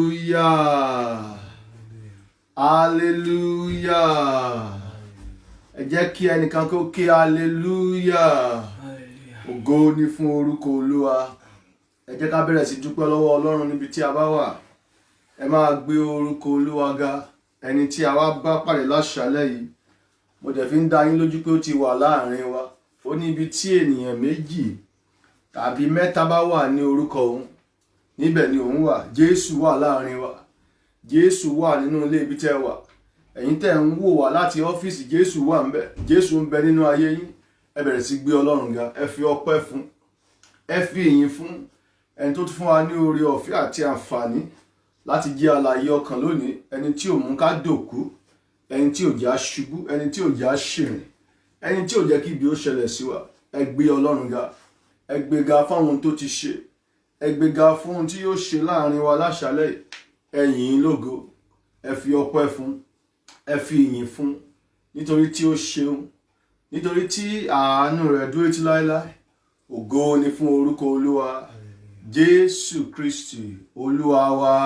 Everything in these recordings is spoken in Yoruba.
Hallelujah. Hallelujah. Ẹ jẹ́ kí ẹnìkan kó kí hallelujah. Ògo ni fún orúkọ Olúwa. Ẹ jẹ́ ká bẹ̀rẹ̀ sí dúpẹ́ lọ́wọ́ Ọlọ́run níbi tí a bá wà. Ẹ máa gbé orúkọ Olúwa ga. Ẹni tí a wá bá pàdé láṣálẹ́ yìí. Mo dẹ̀ fi ń dá yín lójú pé ó ti wà láàrin wa. Ó ní ibi tí ènìyàn méjì tàbí mẹ́ta bá wà ní orúkọ òun. Níbẹ̀ ni òun wà. Jésù wà láàrin wa. Jésù wà nínú ilé ibi tẹ́ wà. Ẹ̀yin tẹ́ ń wò wá láti ọ́fíìsì, Jésù wà ńbẹ̀. Jésù ń bẹ nínú ayé yín. Ẹ bẹ̀rẹ̀ sí gbé Ọlọ́run ga. Ẹ fi ọpẹ́ fún. Ẹ fi ìyìn fún ẹni tó tún fún wa ní oore ọ̀fẹ́ àti àǹfààní láti jẹ́ alààyè ọkàn lónìí. Ẹni tí ò mú ká dòkú, ẹni tí ò jẹ́ á ṣubú, ẹni tí ò jẹ́ á ṣìrìn, ẹni tí ò jẹ́ kí ibi ó ṣẹlẹ̀ sí wa. Ẹ gbé Ọlọ́run ga. Ẹ gbé ga fún ohun tó ti ṣe. Ẹ gbé ga fún ohun tí yóò ṣe láàrin wa láṣálẹ́ yìí. ẹ yìn lógo, ẹ fi ọpẹ́ fún, ẹ fi ìyìn fún, nítorí tí ó ṣeun, nítorí tí àánú rẹ̀ dúró títí láéláé. Ògo ni fún orúkọ Olúwa. Jésù Kristi Olúwa wa.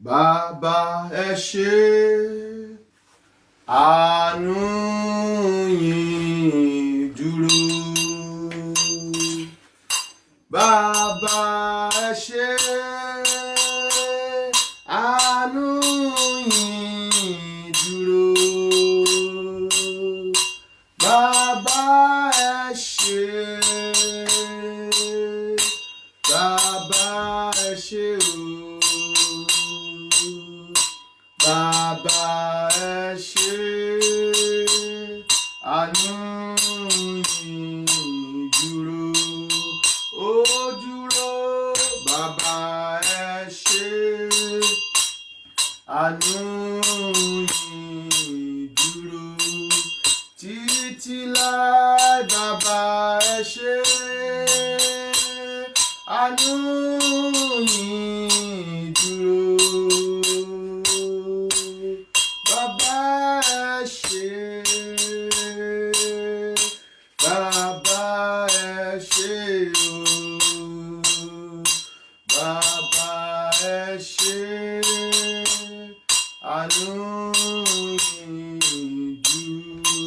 Bàbá ẹ ṣé, àánú yín dúró. Bàbá ẹ ṣé, àánú yín dúró. Bàbá ẹ ṣé, bàbá ẹ ṣé o. Bàbá ẹ ṣé, àánú yín dúró. Ó dúró. Bàbá ẹ ṣé, àánú yín dúró. Títí láé. Bàbá ẹ ṣé, àánú yín dúró. Bàbá ẹ ṣé, bàbá ẹ ṣé o. Bàbá ẹ ṣé, àánú yín dúró.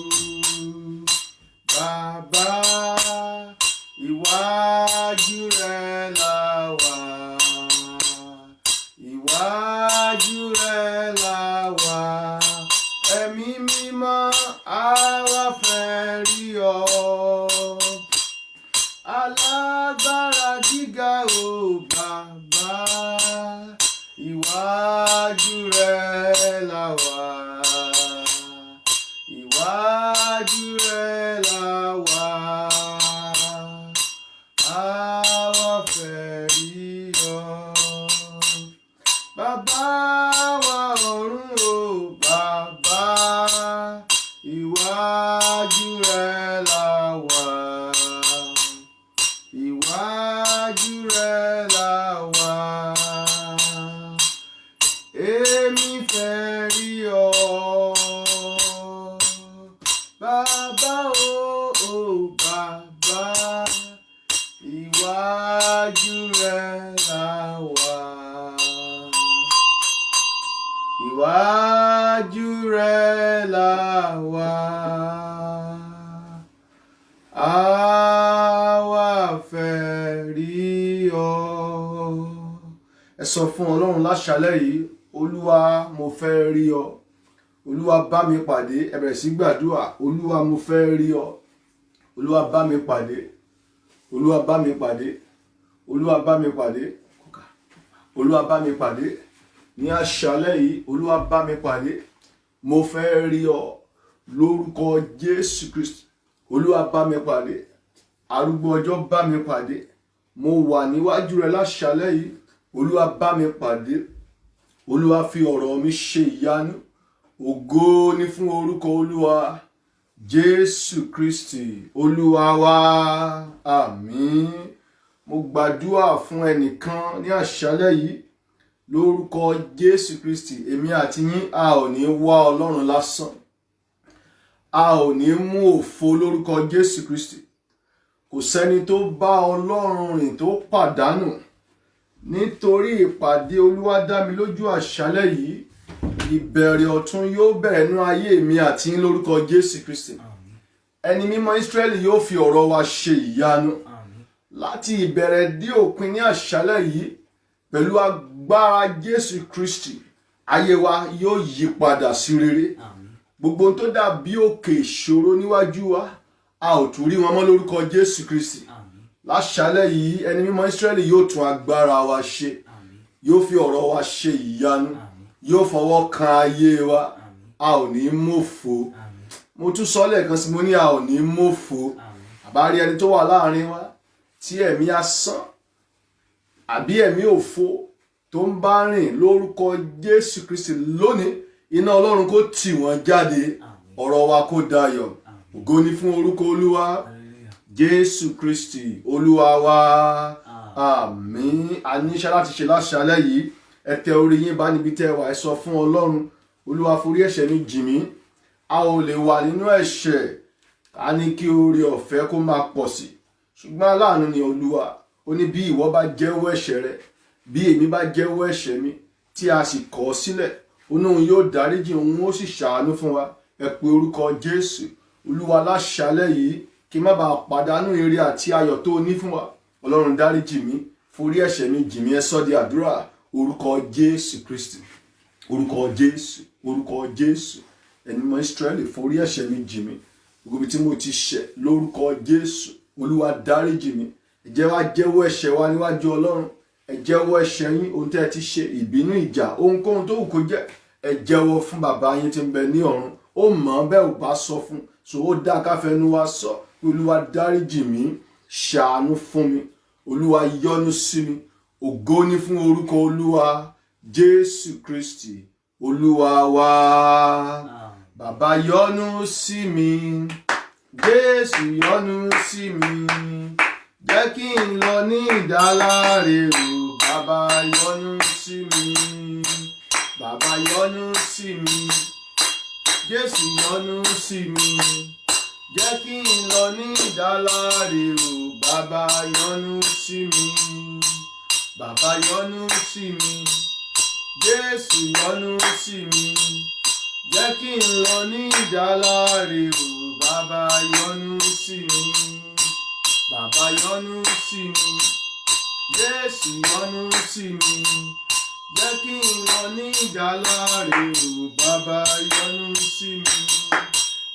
Bàbá, iwájú rẹ la wà, iwájú rẹ la wà. Ẹ̀mí mímọ́, àwa fẹ́ rí ọ. Alágbára gíga o Bàbá, iwájú rẹ la wà, iwájú rẹ la wà. Àwa fẹ́ rí ọ. Bàbá wa ọ̀run o Bàbá, iwájú rẹ la wà, iwájú rẹ la wà. Èmi fẹ́ rí ọ. Bàbá o Bàbá, iwájú rẹ la wà, iwájú rẹ la wà. Àwa fẹ́ rí ọ. Ẹ sọ fún Ọlọ́run láṣálẹ́ yìí, Olúwa mo fẹ́ rí ọ. Olúwa bá mi pàdé. Ẹ bẹ̀rẹ̀ sí gbàdúrà. Olúwa mo fẹ́ rí ọ. Olúwa bá mi pàdé. Olúwa bá mi pàdé. Olúwa bá mi pàdé. Olúwa bá mi pàdé. Ní àṣálẹ́ yìí, Olúwa bá mi pàdé. Mo fẹ́ rí ọ lórúkọ Jésù Kristi. Olúwa bá mi pàdé. Arúgbó ọjọ́ bá mi pàdé. Mo wà níwájú rẹ láṣálẹ́ yìí. Olúwa bá mi pàdé. Olúwa fi ọ̀rọ̀ mi ṣe ìyanu. Ògo ni fún orúkọ Olúwa. Jésù Kristi Olúwa wa. Àmín. Mo gbàdúrà fún ẹnìkan ní àṣálẹ́ yìí lórúkọ Jésù Kristi. Èmi àti yín a ò ní wá Ọlọ́run lásán. A ò ní mú òfo lórúkọ Jésù Kristi. Kò sẹ́ni tó bá Ọlọ́run rìn tó pàdánù. Nítorí ìpàdé Olúwa dá mi lójú àṣálẹ́ yìí, ìbẹ̀rẹ̀ ọ̀tun yóò bẹ̀rẹ̀ nínú ayé mi àti yín lórúkọ Jésù Kristi. Ẹni mímọ́ Ísírẹ́lì yóò fi ọ̀rọ̀ wa ṣe ìyanu. Láti ìbẹ̀rẹ̀ dé òpin ní àṣálẹ́ yìí, pẹ̀lú agbára Jésù Kristi, ayé wa yóò yí padà sí rere. Gbogbo tó dàbí òkè ìṣòro níwájú wa, a ò tún rí wọn mọ́ lórúkọ Jésù Kristi. Láṣálẹ́ yìí, ẹni mímọ́ Ísírẹ́lì yóò tún agbára wa ṣe. Yóò fi ọ̀rọ̀ wa ṣe ìyanu. Yóò fọwọ́ kan ayé wa. A ò ní mọ̀fo. Mo tún sọ lẹ́ẹ̀kan sí, mo ní a ò ní mọ̀fo. Àbárí ẹni tó wà láàrin wa tí ẹ̀mí asán àbí ẹ̀mí òfo tó ń bá rìn lórúkọ Jésù Kristi lónìí, iná Ọlọ́run kó tì wọ́n jáde. Ọ̀rọ̀ wa kó dayọ̀. Ògo ni fún orúkọ Olúwa. Jésù Kristi Olúwa wa. Àmín. A ní iṣẹ́ láti ṣe láṣálẹ́ yìí. ẹ tẹ orí yín bá níbi tẹ́ wà, ẹ sọ fún Ọlọ́run, Olúwa forí ẹ̀ṣẹ̀ mi jì mí. A ò lè wà nínú ẹ̀ṣẹ̀ ká ní kí oore ọ̀fẹ́ kó máa pọ̀ sí, ṣùgbọ́n aláàánú ni Olúwa. Ó ní bí ìwọ bá jẹ́wọ́ ẹ̀ṣẹ̀ rẹ, bí èmi bá jẹ́wọ́ ẹ̀ṣẹ̀ mi tí a sì kọ̀ ọ́ sílẹ̀, òun yóò dáríjì, òun ó sì ṣàánú fún wa. Ẹ pe orúkọ Jésù. Olúwa, láṣálẹ́ yìí kí n má bàa pàdánù ire àti ayọ̀ tó ní fún wa. Ọlọ́run dáríjì mí, forí ẹ̀ṣẹ̀ mi jì mí. Ẹ sọ di àdúrà. Orúkọ Jésù Kristi, orúkọ Jésù, orúkọ Jésù. Ẹni mọ́ Ísírẹ́lì, forí ẹ̀ṣẹ̀ mi jì mí. Gbogbo ibi tí mo ti ṣẹ̀, lórúkọ Jésù, Olúwa dáríjì mí. Ẹ jẹ́ wá jẹ́wọ́ ẹ̀ṣẹ̀ wa níwájú Ọlọ́run. Ẹ jẹ́wọ́ ẹ̀ṣẹ̀ yín, ohun tí ẹ ti ṣe, ìbínú, ìjà, ohunkóhun tó wù kó jẹ́. Ẹ jẹ́wọ́ fún bàbá yín tí ń bẹ ní ọ̀run. Ó mọ̀ bẹ́ẹ̀ ò bá sọ fún, so ó dá káfẹ́nu wa sọ. Olúwa dáríjì mí, ṣàánú fún mi. Olúwa yọ́nú sí mi. Ògo ni fún orúkọ Olúwa Jésù Kristi Olúwa wa. Bàbá yọ́nú sí mi, Jésù yọ́nú sí mi. Jẹ́ kí n lọ ní ìdáláre o. Bàbá yọ́nú sí mi, bàbá yọ́nú sí mi. Jésù yọ́nú sí mi. Jẹ́ kí n lọ ní ìdáláre o. Bàbá yọ́nú sí mi, bàbá yọ́nú sí mi. Jésù yọ́nú sí mi. Jẹ́ kí n lọ ní ìdáláre o. Bàbá yọ́nú sí mi, bàbá yọ́nú sí mi. Jésù yọ́nú sí mi. Jẹ́ kí n lọ ní ìdáláre o. Bàbá yọ́nú sí mi.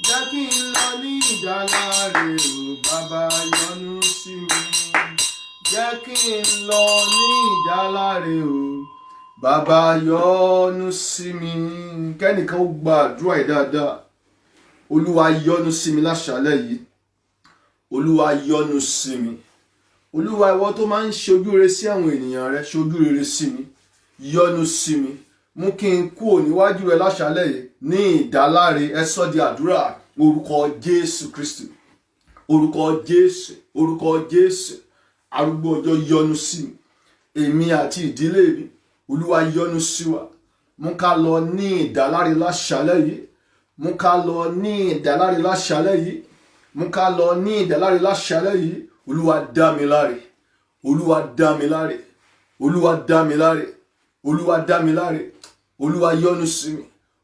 Jẹ́ kí n lọ ní ìdáláre o. Bàbá yọ́nú sí mi. Jẹ́ kí n lọ ní ìdáláre o. Bàbá yọ́nú sí mi. Kẹ́nìkan ó gba àdúrà yìí dáadáa. Olúwa yọ́nú sí mi láṣálẹ́ yìí. Olúwa yọ́nú sí mi. Olúwa, ìwọ tó máa ń ṣojú rere sí àwọn ènìyàn rẹ, ṣojú rere sí mi. Yọ́nú sí mi. Mú kí n kúrò níwájú rẹ láṣálẹ́ yìí ní ìdáláre. Ẹ sọ di àdúrà. Orúkọ Jésù Kristi, orúkọ Jésù, orúkọ Jésù. Arúgbó ọjọ́ yọ́nú sí mi, èmi àti ìdílé mi. Olúwa yọ́nú sí wa. Mú ká lọ ní ìdáláre láṣálẹ́ yìí. Mú ká lọ ní ìdáláre láṣálẹ́ yìí. Mú ká lọ ní ìdáláre láṣálẹ́ yìí. Olúwa dá mi láre. Olúwa dá mi láre. Olúwa dá mi láre. Olúwa dá mi láre. Olúwa yọ́nú sí mi.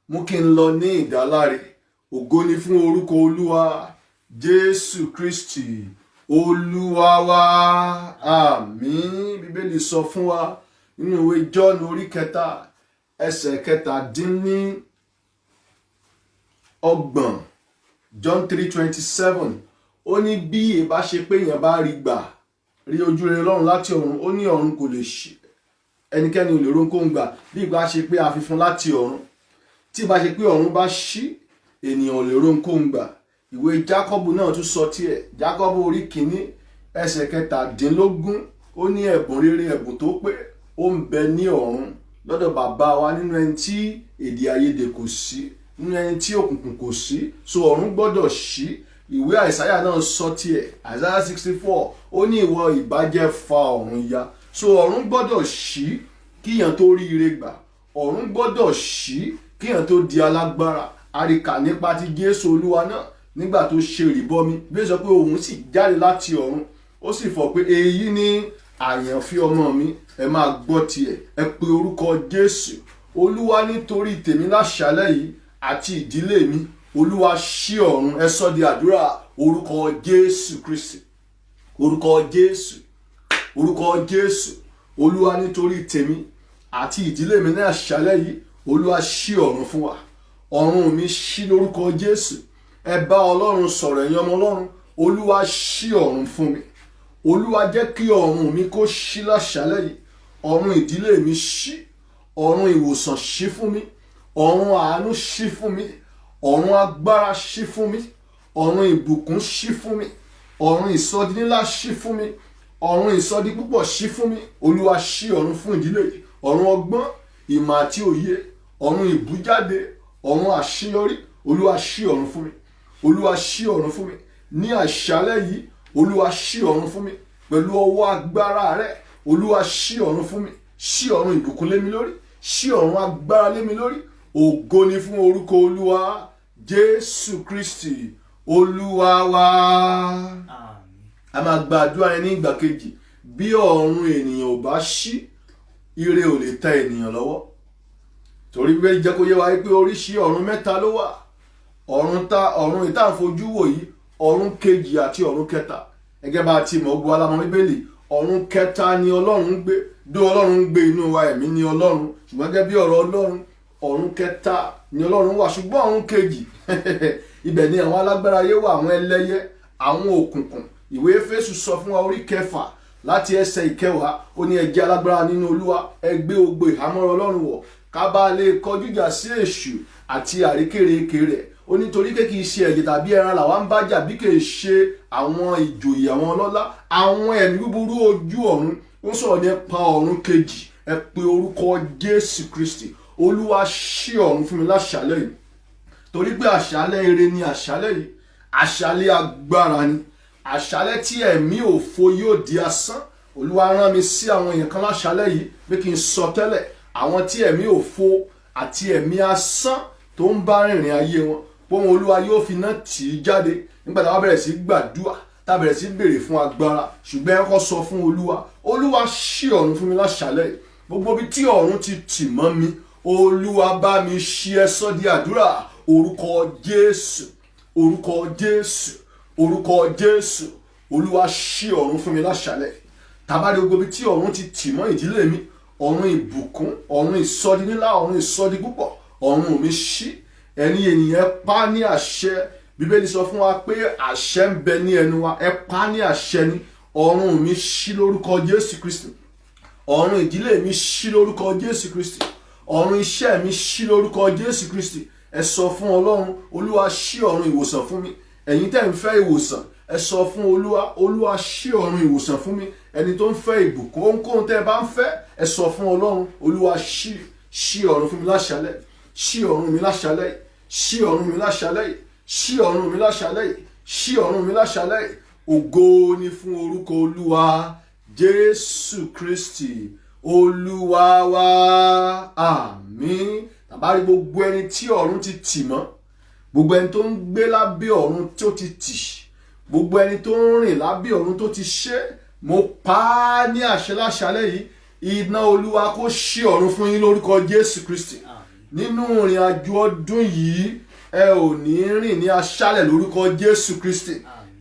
Mú kí n lọ ní ìdáláre. Ògo ni fún orúkọ Olúwa Jésù Kristi Olúwa wa. Àmín. Bíbélì sọ fún wa nínú ìwé John orí 3 ẹsẹ̀ 17. John 3:27. Ó ní bí ìbá ṣe pé èèyàn bá rí gbà, rí ojú rere Ọlọ́run láti ọ̀run, ó ní ọ̀run kò lè ṣí. Ẹnikẹ́ni ò lè ronkóhun gbà bí ìbá ṣe pé a fi fún láti ọ̀run. Tí ìbá ṣe pé ọ̀run bá ṣí, ènìyàn ò lè ronkóhun gbà. Ìwé Jákọ́bù náà tún sọ tiẹ̀. Jákọ́bù orí 1 ẹsẹ̀ 17. Ó ní ẹ̀bùn rere, ẹ̀bùn tó pé ó ń bẹ ní ọ̀run lọ́dọ̀ bàbá wa, nínú ẹni tí èdè àìyedè kò sí, nínú ẹni tí òkùnkùn kò sí. So ọ̀run gbọ́dọ̀ ṣí. Ìwé Àìsáyà náà sọ tiẹ̀. Àìsáyà 64. Ó ní ìwọ ìbàjẹ́ fa ọ̀run ya. So ọ̀run gbọ́dọ̀ ṣí kíyàn tó rí ire gbà. Ọ̀run gbọ́dọ̀ ṣí kíyàn tó di alágbára. Àríkà nípa ti Jésù Olúwa náà nígbà tó ṣe ìrìbọmi. Bí ó sọ pé òun sì jáde láti ọ̀run, ó sì fọ̀ pé èyí ni àyànfẹ́ ọmọ mi, ẹ máa gbọ́ tiẹ̀. Ẹ pe orúkọ Jésù. Olúwa, nítorí tèmi láṣálẹ́ yìí àti ìdílé mi, Olúwa ṣí ọ̀run. Ẹ sọ di àdúrà. Orúkọ Jésù Kristi, orúkọ Jésù, orúkọ Jésù. Olúwa, nítorí tèmi àti ìdílé mi ní àṣálẹ́ yìí, Olúwa ṣí ọ̀run fún wa. Ọ̀run mi ṣí lórúkọ Jésù. Ẹ bá Ọlọ́run sọ̀rọ̀, ẹ̀yin ọmọ Ọlọ́run. Olúwa ṣí ọ̀run fún mi. Olúwa, jẹ́ kí ọ̀run mi kó ṣí láṣálẹ́ yìí. Ọ̀run ìdílé mi ṣí. Ọ̀run ìwòsàn ṣí fún mi. Ọ̀run àánú ṣí fún mi. Ọ̀run agbára ṣí fún mi. Ọ̀run ìbùkún ṣí fún mi. Ọ̀run ìsọdi ńlá ṣí fún mi. Ọ̀run ìsọdi púpọ̀ ṣí fún mi. Olúwa ṣí ọ̀run fún ìdílé yìí. Ọ̀run ọgbọ́n, ìmọ̀ àti òye. Ọ̀run ìbújáde. Ọ̀run àṣeyọrí. Olúwa ṣí ọ̀run fún mi. Olúwa ṣí ọ̀run fún mi. Ní àṣálẹ́ yìí, Olúwa ṣí ọ̀run fún mi. Pẹ̀lú ọwọ́ agbára rẹ̀, Olúwa ṣí ọ̀run fún mi. ṣí ọ̀run ìbùkún lé mi lórí, ṣí ọ̀run agbára lé mi lórí. Ògo ni fún orúkọ Olúwa Jésù Kristi Olúwa wa. A máa gba àdúrà yẹn ní ìgbà kejì. Bí ọ̀run ènìyàn ò bá ṣí, ire ò lè tẹ ènìyàn lọ́wọ́. Torí pé jẹ́ kó yé wa pé oríṣi ọ̀run mẹ́ta ló wà. Ọ̀run ìta fojú wò yìí, ọ̀run kejì àti ọ̀run kẹta. Gẹ́gẹ́ bá ti mọ̀ gbọ́ alámọ̀ Bíbélì, ọ̀run kẹta ni Ọlọ́run ń gbé. Dó Ọlọ́run ń gbé inú wa, ẹ̀mí ni Ọlọ́run. Ṣùgbọ́n gẹ́gẹ́ bí ọ̀rọ̀ Ọlọ́run, ọ̀run kẹta ni Ọlọ́run wà. Ṣùgbọ́n ọ̀run kejì ibẹ̀ ni àwọn alágbára ayé wà, àwọn ẹlẹ́yẹ, àwọn òkùnkùn. Ìwé Éfésù sọ fún wa orí 6 láti ẹsẹ̀ 9, ó ní ẹ jẹ́ alágbára nínú Olúwa, ẹ gbé gbogbo ìhámọ́ra Ọlọ́run wọ̀, ká bá lè kọjú ìjà sí èṣù àti àrékérekè rẹ̀. Ó ní torí pé kìí ṣe ẹ̀jẹ̀ tàbí ẹran làwa ń bá jà, bí kìí ṣe àwọn ìjòyè, àwọn ọlọ́lá, àwọn ẹ̀mí búburú ojú ọ̀run. Ó sọ̀rọ̀ nípa ọ̀run kejì. Ẹ pe orúkọ Jésù Kristi. Olúwa ṣí ọ̀run fún mi láṣálẹ́ yìí. Torí pé àṣálẹ́ ire ni àṣálẹ́ yìí. Àṣálẹ́ agbára ni. Àṣálẹ́ tí ẹ̀mí òfo yóò di asán. Olúwa rán mi sí àwọn èèyàn kan láṣálẹ́ yìí pé kí n sọ tẹ́lẹ̀ àwọn tí ẹ̀mí òfo àti ẹ̀mí asán tó ń bá rìnrìn ayé wọn, bóun Olúwa yóò fi náà tì í jáde nígbà tá a bẹ̀rẹ̀ sí gbàdúrà, tá a bẹ̀rẹ̀ sí béèrè fún agbára. Ṣùgbọ́n ẹ kọ́ sọ fún Olúwa, Olúwa ṣí ọ̀run fún mi láṣálẹ́ yìí. Gbogbo ibi tí ọ̀run ti tì mọ́ mi, Olúwa bá mi ṣí. Ẹ sọ di àdúrà. Orúkọ Jésù, orúkọ Jésù, orúkọ Jésù. Olúwa ṣí ọ̀run fún mi láṣálẹ́. Tàbá rí gbogbo ibi tí ọ̀run ti tì mọ́ ìdílé mi, ọ̀run ìbùkún, ọ̀run ìsọdi nílá, ọ̀run ìsọdi púpọ̀, ọ̀run mi ṣí. Ẹni ènìyàn pa ní àṣẹ. Bíbélì sọ fún wa pé àṣẹ ń bẹ ní ẹnu wa. Ẹ pa ní àṣẹ ni. Ọ̀run mi ṣí lórúkọ Jésù Kristi. Ọ̀run ìdílé mi ṣí lórúkọ Jésù Kristi. Ọ̀run iṣẹ́ mi ṣí lórúkọ Jésù Kristi. Ẹ sọ fún Ọlọ́run, Olúwa ṣí ọ̀run ìwòsàn fún mi. Ẹ̀yin tẹ́ ń fẹ́ ìwòsàn, ẹ sọ fún Olúwa, Olúwa ṣí ọ̀run ìwòsàn fún mi. Ẹni tó ń fẹ́ ìbùkún, ohunkóhun tẹ́ ẹ bá ń fẹ́, ẹ sọ fún Ọlọ́run, Olúwa ṣí ọ̀run fún mi láṣálẹ́. Ṣí ọ̀run mi láṣálẹ́. Ṣí ọ̀run mi láṣálẹ́. Ṣí ọ̀run mi láṣálẹ́. Ṣí ọ̀run mi láṣálẹ́. Ògo ni fún orúkọ Olúwa Jésù Kristi Olúwa wa. Àmín. Tàbá rí gbogbo ẹni tí ọ̀run ti tì mọ́, gbogbo ẹni tó ń gbé lábẹ́ ọ̀run tó ti tì, gbogbo ẹni tó ń rìn lábẹ́ ọ̀run tó ti ṣe, mo pa á ní àṣẹ láṣálẹ́ yìí. Iná Olúwa kó ṣí ọ̀run fún yín lórúkọ Jésù Kristi. Nínú ìrìn àjò ọdún yìí, ẹ ò ní rìn ní aṣálẹ̀ lórúkọ Jésù Kristi.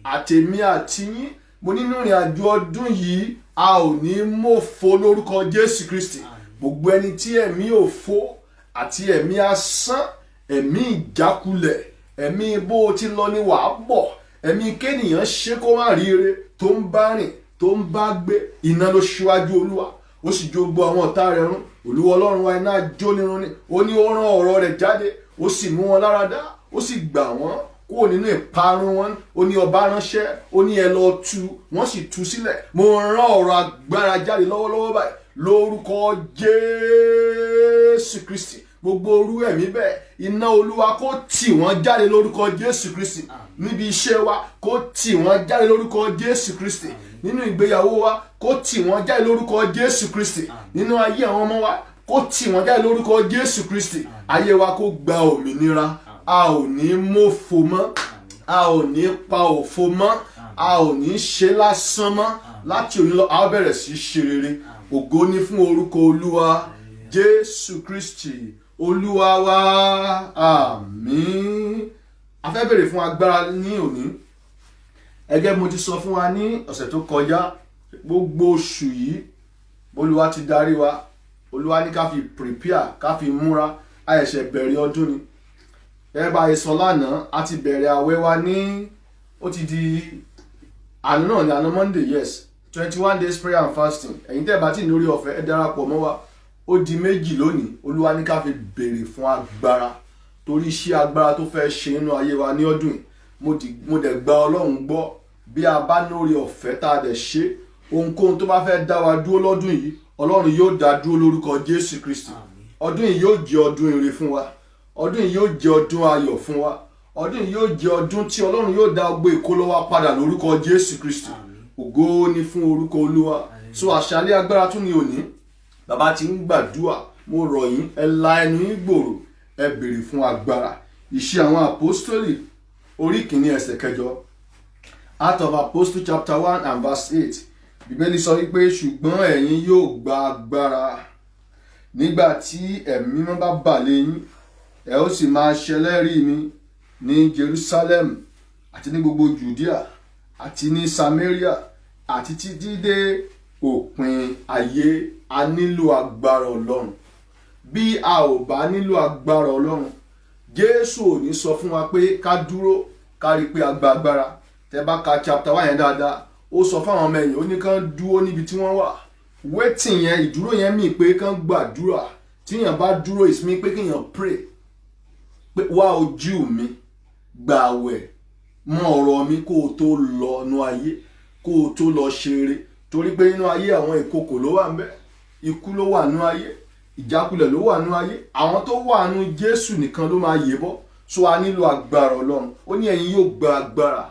Àtèmi àti yín, mo nínú ìrìn àjò ọdún yìí, a ò ní mòfo lórúkọ Jésù Kristi. Gbogbo ẹni tí ẹ̀mí òfo àti ẹ̀mí asán, ẹ̀mí ìjákulẹ̀, ẹ̀mí bó o ti lọ ní wàá bọ̀, ẹ̀mí kéèyàn ṣe kó má rí ire tó ń bá rìn, tó ń bá gbé, iná ló ṣíwájú Olúwa. Ó sì jó gbogbo àwọn ọ̀tá rẹ̀ run. Olúwa Ọlọ́run wa iná jó nírun ni. Ó ní ó rán ọ̀rọ̀ rẹ̀ jáde, ó sì mú wọn lára dá, ó sì gbà wọ́n kúrò nínú ìparun wọn. Ó ní ọba ránṣẹ́, ó ní ẹ lọ tú, wọ́n sì tú sílẹ̀. Mo rán ọ̀rọ̀ agbára jáde lọ́wọ́lọ́wọ́ báyìí lórúkọ Jésù Kristi. Gbogbo orú ẹ̀mí bẹ́ẹ̀, iná Olúwa kó tì wọ́n jáde lórúkọ Jésù Kristi. Níbi iṣẹ́ wa kó tì wọ́n jáde lórúkọ Jésù Kristi. Nínú ìgbéyàwó wa kó tì wọ́n jáde lórúkọ Jésù Kristi. Nínú ayé àwọn ọmọ wa kó tì wọ́n jáde lórúkọ Jésù Kristi. Ayé wa kó gba òmìnira. A ò ní mòfo mọ́, a ò ní pa òfo mọ́, a ò ní ṣe lásán mọ́. Láti òní lọ a ó bẹ̀rẹ̀ sí ṣe rere. Ògo ni fún orúkọ Olúwa Jésù Kristi Olúwa wa. Àmín. A fẹ́ bèrè fún agbára ní òní. Ẹgẹ́ mo ti sọ fún wa ní ọ̀sẹ̀ tó kọjá, gbogbo oṣù yìí Olúwa ti darí wa. Olúwa ní ká fi prepare, ká fi múra. A ṣẹ̀ṣẹ̀ bẹ̀rẹ̀ ọdún ni. Ẹ bá sọ lánàá, a ti bẹ̀rẹ̀ àwẹ̀ wa ní, ó ti di àná náà ní àná Monday, yes, 21 days prayer and fasting. Ẹ̀yin tẹ́ bá ti ní orí ọ̀fẹ́, ẹ darapọ̀ mọ́ wa. Ó di méjì lónìí. Olúwa ní ká fi béèrè fún agbára, torí iṣẹ́ agbára tó fẹ́ ṣe nínú ayé wa ní ọdún yìí. Mo dẹ̀ gba Ọlọ́run gbọ́, bí a bá ní orí ọ̀fẹ́ tá a dẹ̀ ṣe, ohunkóhun tó bá fẹ́ dá wa dúró lọ́dún yìí, Ọlọ́run yóò dá dúró lórúkọ Jésù Kristi. Ọdún yìí yóò jẹ́ ọdún ire fún wa. Ọdún yìí yóò jẹ́ ọdún ayọ̀ fún wa. Ọdún yìí yóò jẹ́ ọdún tí Ọlọ́run yóò dá gbogbo ìkólọ wa padà lórúkọ Jésù Kristi. Ògo ni fún orúkọ Olúwa. So àṣálẹ́ agbára tún ni òní. bàbá ti ń gbàdúrà mo rọ̀ yín ẹ la ẹnu yín gbòòrò ẹ béèrè fún agbára. Iṣẹ́ àwọn àpọ́stólì orí kìíní ẹsẹ̀ kẹjọ, Acts of Apostles chapter 1 and verse 8. Bíbélì sọ wípé ṣùgbọ́n ẹ̀yin yóò gba agbára nígbà tí ẹ̀mí mímọ́ bá bà lé yín, ẹ ó sì máa ṣẹlẹ́rìí mi ní Jerusalem àti ní gbogbo Judea àti ní Samaria àti títí dé òpin ayé. A nílò agbára Ọlọ́run. Bí a ò bá nílò agbára Ọlọ́run, Jésù ò ní sọ fún wa pé ká dúró ká rí pé a gba agbára. Tẹ́ bá ka chapter 1 yẹn dáadáa, ó sọ fún àwọn ọmọ ẹ̀yìn ó ní kán dúró níbi tí wọ́n wà. Waiting yẹn, ìdúró yẹn mí pé kán gbàdúrà. Tíyàn bá dúró ìsinmi pé kéèyàn pray pé wá ojú mi, gbààwẹ̀, mọ ọ̀rọ̀ mi kó o tó lọ nú ayé, kó o tó lọ ṣeré. Torí pé nínú ayé àwọn ìkòkò ló wà ńbẹ̀, ikú ló wà nú ayé, ìjákulẹ̀ ló wà nú ayé. Àwọn tó wà nú Jésù nìkan ló máa yè bọ́. So a nílò agbára Ọlọ́run. Ó ní ẹ̀yin yóò gba agbára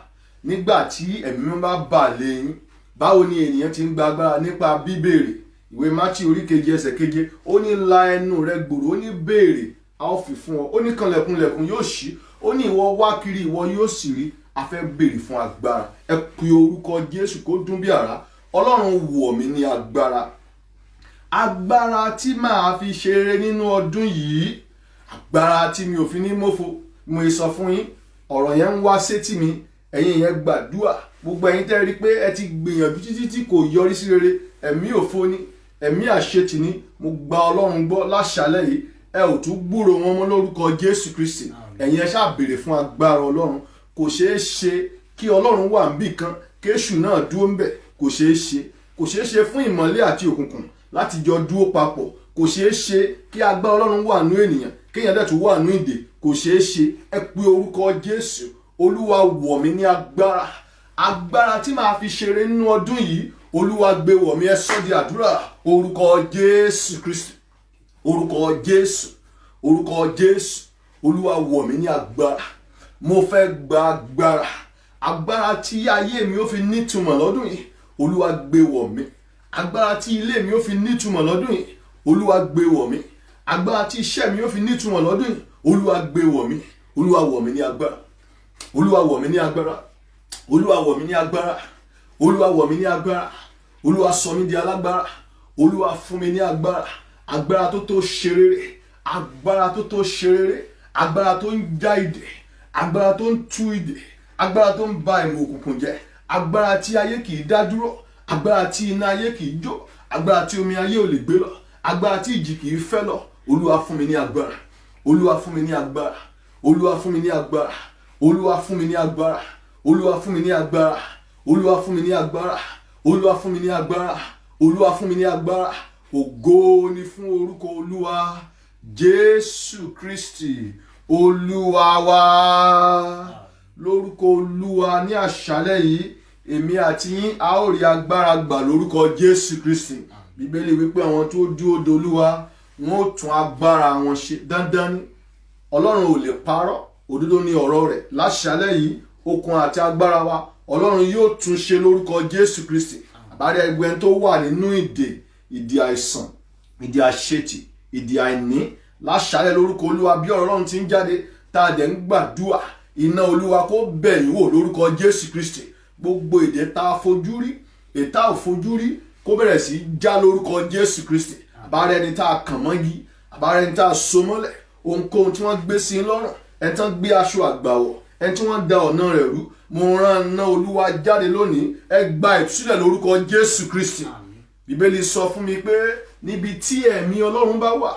nígbà tí ẹ̀mí mímọ́ bá bà lé yín. Báwo ni ènìyàn ti ń gba agbára? Nípa bíbèrè. Ìwé Mátíù orí 7 ẹsẹ̀ 7, ó ní la ẹnu rẹ gbòòrò, ó ní béèrè a ó fi fún ọ, ó ní kanlẹ̀kùnlẹ̀kùn yóò ṣí, ó ní ìwọ wá kiri ìwọ yóò sì rí. A fẹ́ béèrè fún agbára. Ẹ pe orúkọ Jésù kó dún bí àrá. Ọlọ́run wọ̀ mí ní agbára. Agbára tí màá fi ṣeré nínú ọdún yìí, agbára tí mi ò fi ní mọ́fo. Mo sọ fún yín, ọ̀rọ̀ yẹn ń wá sétí mi, ẹ̀yin yẹn gbàdúrà. Gbogbo ẹ̀yin tẹ́ rí pé ẹ ti gbìyànjú títí tí kò yọrí sí rere, ẹ̀mí òfo ni, ẹ̀mí àṣetì ni. Mo gba Ọlọ́run gbọ́ láṣálẹ́ yìí, ẹ ò tún gbúrò wọn mọ́ lórúkọ Jésù Kristi. Ẹ̀yin ẹ ṣáà béèrè fún agbára Ọlọ́run. Kò ṣeé ṣe kí Ọlọ́run wà níbì kan kéṣù náà dúró ń bẹ̀. Kò ṣeé ṣe. Kò ṣeé ṣe fún ìmọ́lẹ̀ àti òkùnkùn láti jọ dúró papọ̀. Kò ṣeé ṣe kí agbára Ọlọ́run wà nú ènìyàn kéèyàn dẹ̀ tún wà nú ìdè. Kò ṣeé ṣe. Ẹ pe orúkọ Jésù. Olúwa wọ̀ mí ní agbára. Agbára tí màá fi ṣeré nínú ọdún yìí, Olúwa gbé wọ̀ mí. Ẹ sọ di àdúrà. Orúkọ Jésù Kristi. Orúkọ Jésù. Orúkọ Jésù. Olúwa wọ̀ mí ní agbára. Mo fẹ́ gba agbára. Agbára tí ayé mi ó fi nítumọ̀ lọ́dún yìí, Olúwa gbé wọ̀ mí. Agbára tí ilé mi ó fi nítumọ̀ lọ́dún yìí, Olúwa gbé wọ̀ mí. Agbára tí iṣẹ́ mi ó fi nítumọ̀ lọ́dún yìí, Olúwa gbé wọ̀ mí. Olúwa wọ̀ mí ní agbára. Olúwa wọ̀ mí ní agbára. Olúwa wọ̀ mí ní agbára. Olúwa wọ̀ mí ní agbára. Olúwa sọ mí di alágbára. Olúwa fún mi ní agbára. Agbára tó tó ṣe rere. Agbára tó tó ṣe rere. Agbára tó ń já ìdè. Agbára tó ń tú ìdè. Agbára tó ń ba ìmọ̀ òkùnkùn jẹ́. Agbára tí ayé kì í dá dúró. Agbára tí iná ayé kì í jó. Agbára tí omi ayé ò lè gbé lọ. Agbára tí ìjì kì í fẹ́ lọ. Olúwa fún mi ní agbára. Olúwa fún mi ní agbára. Olúwa fún mi ní agbára. Olúwa fún mi ní agbára. Olúwa fún mi ní agbára. Olúwa fún mi ní agbára. Olúwa fún mi ní agbára. Olúwa fún mi ní agbára. Ògo ni fún orúkọ Olúwa Jésù Kristi Olúwa wa. Lórúkọ Olúwa ní àṣálẹ́ yìí, èmi àti yín a ó rí agbára gbà lórúkọ Jésù Kristi. Bíbélì wípé àwọn tó dúró de Olúwa wọn ó tún agbára wọn ṣe. Dandan ni. Ọlọ́run ò lè parọ́. Òdodo ni ọ̀rọ̀ rẹ̀. Láṣálẹ́ yìí, okun àti agbára wa Ọlọ́run yóò tún ṣe lórúkọ Jésù Kristi. Àbárí ẹgbẹ́ tó wà nínú ìdè àìsàn, ìdè àṣetì, ìdè àìní, láṣálẹ́ lórúkọ Olúwa bí ọ̀rọ̀ Ọlọ́run ti ń jáde tá a dẹ̀ ń gbàdúrà, iná Olúwa kó bẹ̀ yín wò lórúkọ Jésù Kristi. Gbogbo ìdè tá a fojú rí, ètà ò fojú rí, kó bẹ̀rẹ̀ sí já lórúkọ Jésù Kristi. Àbárí ẹni tá a kàn mọ́gi, àbárí ẹni tá a so mọ́lẹ̀, ohunkóhun tí wọ́n gbé sí i lọ́rùn, ẹni tí wọ́n gbé aṣọ àgbà wọ̀, ẹni tí wọ́n da ọ̀nà rẹ̀ rú, mo rán iná Olúwa jáde lónìí. Ẹ gba ìtúsílẹ̀ lórúkọ Jésù Kristi. Bíbélì sọ fún mi pé níbi tí ẹ̀mí Ọlọ́run bá wà,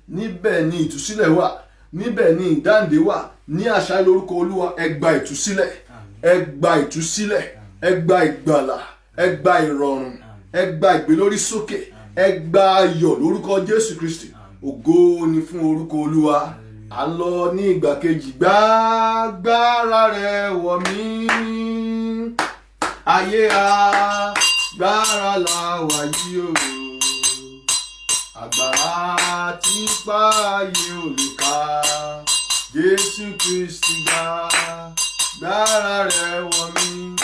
níbẹ̀ ni ìtúsílẹ̀ wà, níbẹ̀ ni ìdáǹdè wà. Ní àṣálẹ́ lórúkọ Olúwa, ẹ gba ìtúsílẹ̀, ẹ gba ìtúsílẹ̀, ẹ gba ìgbàlà, ẹ gba ìrọ̀rùn, ẹ gba ìgbélórísókè, ẹ gba ayọ̀ lórúkọ Jésù Kristi. Ògo ni fún orúkọ Olúwa. À ń lọ ní ìgbà kejì. Gbàgbára rẹ̀ wọ̀ mí, ayé agbára la wà yìí o. Agbára tí pa ayé ò lè ká. Jésù Kristi gbàgbára rẹ̀ wọ̀ mí.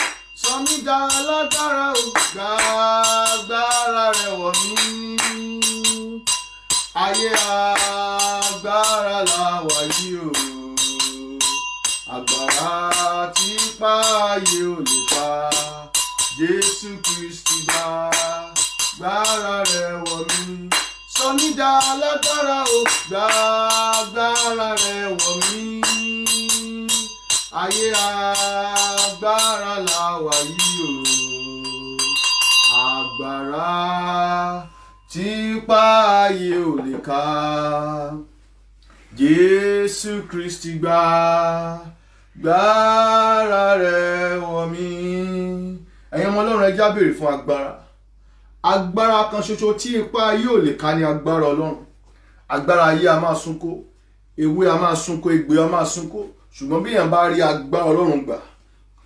Sọ mí dá alágbára o. Gbàgbára rẹ̀ wọ̀ mí. ayé agbára la wà yìí o, agbára tí pa ayé ò lè pa. Jésù Kristi gbára rẹ̀ wọ̀ mí, sọ mí dá lágbára o, gbára rẹ̀ wọ̀ mí. Ayé agbára la wà yìí o, agbára tí pa ayé ò lè ká. Jésù Kristi gbára rẹ̀ wọ̀ mí. Ẹ̀yin ọmọ Ọlọ́run, ẹ já béèrè fún agbára kan ṣoṣo tí ipá ayé ò lè ká ní agbára Ọlọ́run. Agbára ayé a máa súnkó, ewé a máa súnkó, egbò a máa súnkó, ṣùgbọ́n bí èèyàn bá rí agbára Ọlọ́run gbà,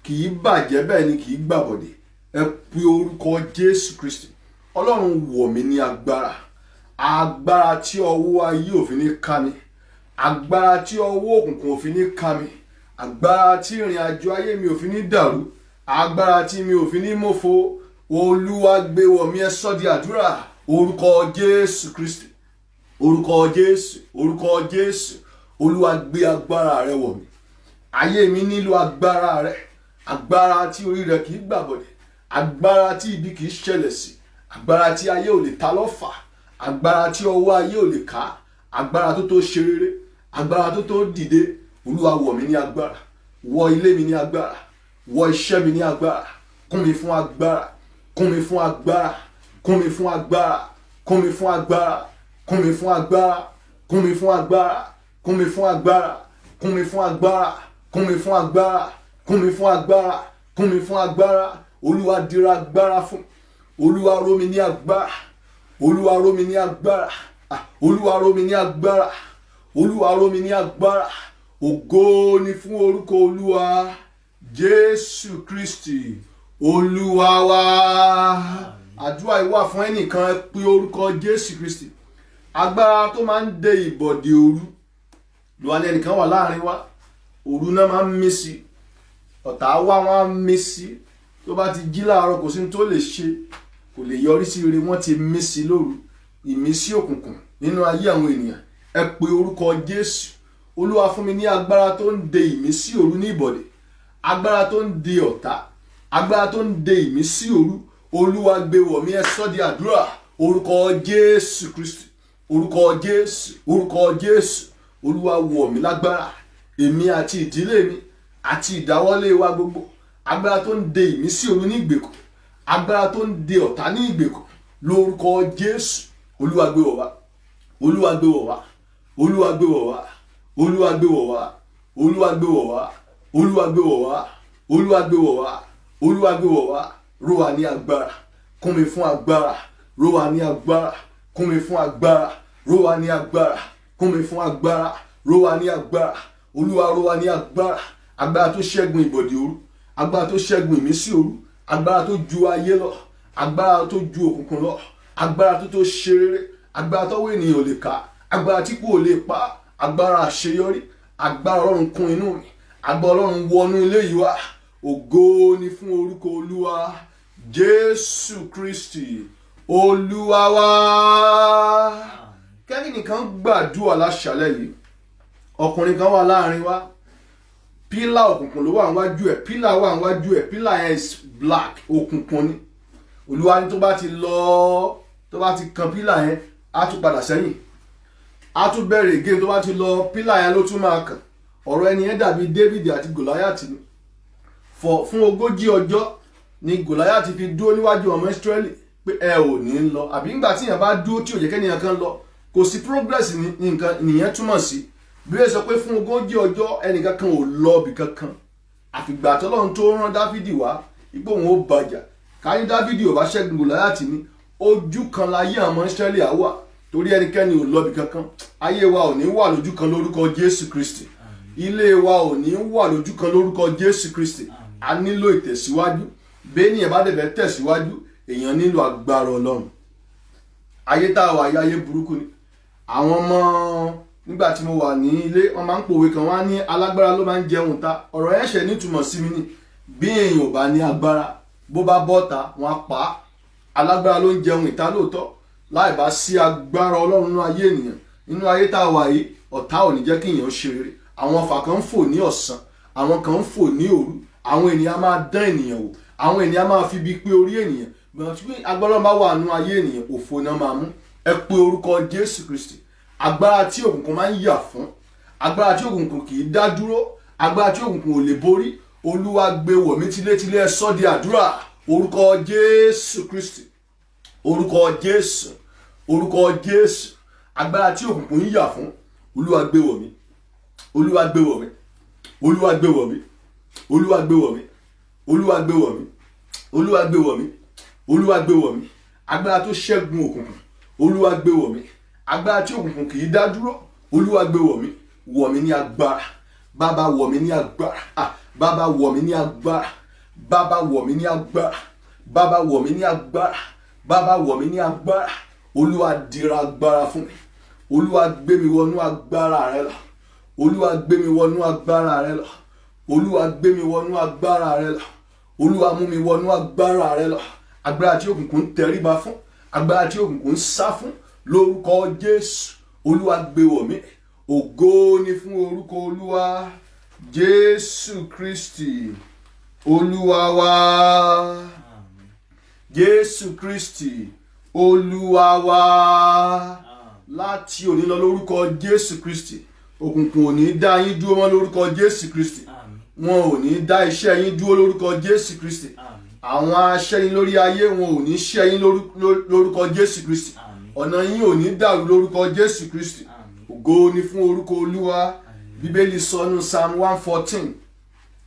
kì í bàjẹ́, bẹ́ẹ̀ ni kì í gbàbọ̀dẹ̀. Ẹ pe orúkọ Jésù Kristi. Ọlọ́run wọ̀ mí ní agbára tí ọwọ́ ayé ò fi ní ká mi, agbára tí ọwọ́ òkùnkùn ò fi ní ká mi, agbára tí ìrìn àjò ayé mi ò fi ní dàrú, agbára tí mi ò fi ní mọ́fo. Olúwa gbé wọ̀ mí, ẹ sọ di àdúrà. Orúkọ Jésù Kristi, orúkọ Jésù, orúkọ Jésù. Olúwa gbé agbára rẹ wọ̀ mí. Ayé mi nílò agbára rẹ, agbára tí orí rẹ kì í gbàbọ̀dẹ̀, agbára tí ibi kì í ṣẹlẹ̀ sí, agbára tí ayé ò lè ta lọ́fà, agbára tí ọwọ́ ayé ò lè ká, agbára tó tó ṣe rere, agbára tó tó dìde. Olúwa wọ̀ mí ní agbára, wọ ilé mi ní agbára, wọ iṣẹ́ mi ní agbára, kún mi fún agbára, kún mi fún agbára, kún mi fún agbára, kún mi fún agbára, kún mi fún agbára, kún mi fún agbára, kún mi fún agbára, kún mi fún agbára, kún mi fún agbára, kún mi fún agbára, kún mi fún agbára. Olúwa dira agbára fún, Olúwa rọ̀ mí ní agbára, Olúwa rọ̀ mí ní agbára, Olúwa rọ̀ mí ní agbára, Olúwa rọ̀ mí ní agbára. Ògo ni fún orúkọ Olúwa. Jésù Kristi Olúwa wa. Àdúrà yìí wà fún ẹnìkan. Ẹ pe orúkọ Jésù Kristi. Agbára tó máa ń de ìbọ̀dè òru. Lùwà ní ẹnìkan wà láàrin wa, òru náà máa ń mí sí, ọ̀tá wá wọn á mí sí. Tó bá ti jí láàárọ̀ kò sí ní tó lè ṣe, kò lè yọrí sí ire, wọ́n ti mí sí lóru. Ìmísí òkùnkùn nínú ayé àwọn ènìyàn. Ẹ pe orúkọ Jésù. Olúwa fún mi ní agbára tó ń de ìmísí òru ní ìbọ̀dè, agbára tó ń de ọ̀tá, agbára tó ń de ìmísí òru. Olúwa gbé wọ̀ mí, ẹ sọ di àdúrà. Orúkọ Jésù Kristi, orúkọ Jésù, orúkọ Jésù. Olúwa wọ̀ mí lágbára, èmi àti ìdílé mi àti ìdáwọ́lé wa gbogbo. Agbára tó ń de ìmísí òru ní ìgbèkùn, agbára tó ń de ọ̀tá ní ìgbèkùn. Lórúkọ Jésù. Olúwa gbé wọ̀ wá, Olúwa gbé wọ̀ wá, Olúwa gbé wọ̀ wá, Olúwa gbé wọ̀ wá, Olúwa gbé wọ̀ wá, Olúwa gbé wọ̀ wá, Olúwa gbé wọ̀ wá, Olúwa gbé wọ̀ wá. Rọ̀ wá ní agbára, kún mi fún agbára, rọ̀ wá ní agbára, kún mi fún agbára, rọ̀ wá ní agbára, kún mi fún agbára, rọ̀ wá ní agbára. Olúwa rọ̀ wá ní agbára, agbára tó ṣẹ́gun ìbọ̀dè òru, agbára tó ṣẹ́gun ìmísí òru, agbára tó ju ayé lọ, agbára tó ju òkùnkùn lọ, agbára tó tó ṣe rere, agbára tọ́wọ́ ènìyàn ò lè ká, agbára tí kò lè pa, agbára àṣeyọrí, agbára Ọlọ́run kún inú mi, agbára Ọlọ́run wọnú ilé yìí wá. Ògo ni fún orúkọ Olúwa. Jésù Kristi Olúwa wa. Kẹ́ni nìkan gbàdúrà láṣálẹ́ yìí. Ọkùnrin kan wà láàrin wa, pílà òkùnkùn ló wà níwájú ẹ̀, pílà wà níwájú ẹ̀, pílà yẹn is black, òkùnkùn ni. Olúwa ní tó bá ti lọ, tó bá ti kan pílà yẹn, á tún padà sẹ́yìn, á tún bẹ̀rẹ̀ again. Tó bá ti lọ, pílà yẹn ló tún máa kàn. Ọ̀rọ̀ ẹni yẹn dàbí David àti Gòláyàtì ni. Fún 40 ọjọ́ ni Gòláyàtì fi dúró níwájú ọmọ Ísírẹ́lì pé ẹ ò ní lọ. Àbí nígbà tí èèyàn bá dúró tí ò jẹ́ kẹ́nìyàn kan lọ, kò sí progress ní nǹkan nìyẹn túmọ̀ sí. Bí ó sọ pé fún 40 ọjọ́ ẹnìkan kan ò lọ bì kankan. Àfìgbà tọ́lọ́run tó rán Dáfídì wá, ipò òun ó bàjà. Káyí Dáfídì ò bá ṣẹ́gun Gòláyàtì ni, ojú kan láyé àwọn Ísírẹ́lì á wà, torí ẹnikẹ́ni ò lọ bì kankan. Ayé wa ò ní wà lójú kan lórúkọ Jésù Kristi. Ilé wa ò ní wà lójú kan lórúkọ Jésù Kristi. A nílò ìtẹ̀síwájú. Béèyàn bá dẹ̀bẹ̀ tẹ̀síwájú, èèyàn nílò agbára Ọlọ́run. Ayé tá a wà yí ayé burúkú ni. Àwọn ọmọ nígbà tí mo wà ní ilé, wọ́n máa ń pòwe kan, wọ́n á ní alágbára ló máa ń jẹun ta. Ọ̀rọ̀ ẹ̀ṣẹ̀ nítumọ̀ sí mi ni. Bí èèyàn ò bá ní agbára, bó bá bọ́ta, wọ́n á pa á. Alágbára ló ń jẹun ìta lóòótọ́, láì bá sí agbára ọlọ́run nínú ayé ènìyàn, nínú ayé tá a wà yìí, ọ̀tá ò ní jẹ́ kí èèyàn ṣe rere. Àwọn ọfà kan ń fò ní ọ̀sán, àwọn kan ń fò ní òru, àwọn ènìyàn máa dán ènìyàn wò, àwọn ènìyàn máa fi ibi pé orí ènìyàn, bí agbára bá wà nínú ayé ènìyàn, òfò náà máa mú. Ẹ pe orúkọ Jésù Kristi. Agbára tí òkùnkùn máa ń yà fún, agbára tí òkùnkùn kì í dá dúró, agbára tí òkùnkùn ò lè borí, Olúwa gbé wọ̀ mí tilétilé, ẹ sọ́ di àdúrà. Orúkọ Jésù Kristi, orúkọ Jésù, orúkọ Jésù. Agbára tí òkùnkùn ń yà fún, Olúwa gbé wọ̀ mí, Olúwa gbé wọ̀ mí, Olúwa gbé wọ̀ mí, Olúwa gbé wọ̀ mí, Olúwa gbé wọ̀ mí, Olúwa gbé wọ̀ mí, Olúwa gbé wọ̀ mí. Agbára tó ṣẹ́gun òkùnkùn, Olúwa gbé wọ̀ mí. Agbára tí òkùnkùn kì í dá dúró, Olúwa gbé wọ̀ mí ní agbára. Bàbá wọ̀ mí ní agbára. Bàbá wọ̀ mí ní agbára. Bàbá wọ̀ mí ní agbára. Bàbá wọ̀ mí ní agbára. Bàbá wọ̀ mí ní agbára. Olúwa dira agbára fún mi. Olúwa gbé mi wọnú agbára rẹ lọ. Olúwa gbé mi wọnú agbára rẹ lọ. Olúwa gbé mi wọnú agbára rẹ lọ. Olúwa mú mi wọnú agbára rẹ lọ. Agbára tí òkùnkùn ń tẹríba fún, agbára tí òkùnkùn ń sá fún, lórúkọ Jésù, Olúwa gbé wọ̀ mí. Ògo ni fún orúkọ Olúwa. Jésù Kristi, Olúwa wa. Jésù Kristi, Olúwa wa. Láti òní lọ lórúkọ Jésù Kristi, òkùnkùn ò ní dá yín dúró mọ́ lórúkọ Jésù Kristi. Wọn ò ní dá iṣẹ́ yín dúró lórúkọ Jésù Kristi. Àwọn aṣẹ́yìn lórí ayé wọn ò ní ṣẹ́ yín lórúkọ Jésù Kristi. Ọ̀nà yín ò ní dàrú lórúkọ Jésù Kristi. Ògo ni fún orúkọ Olúwa. Bíbélì sọ nínú Psalm 114.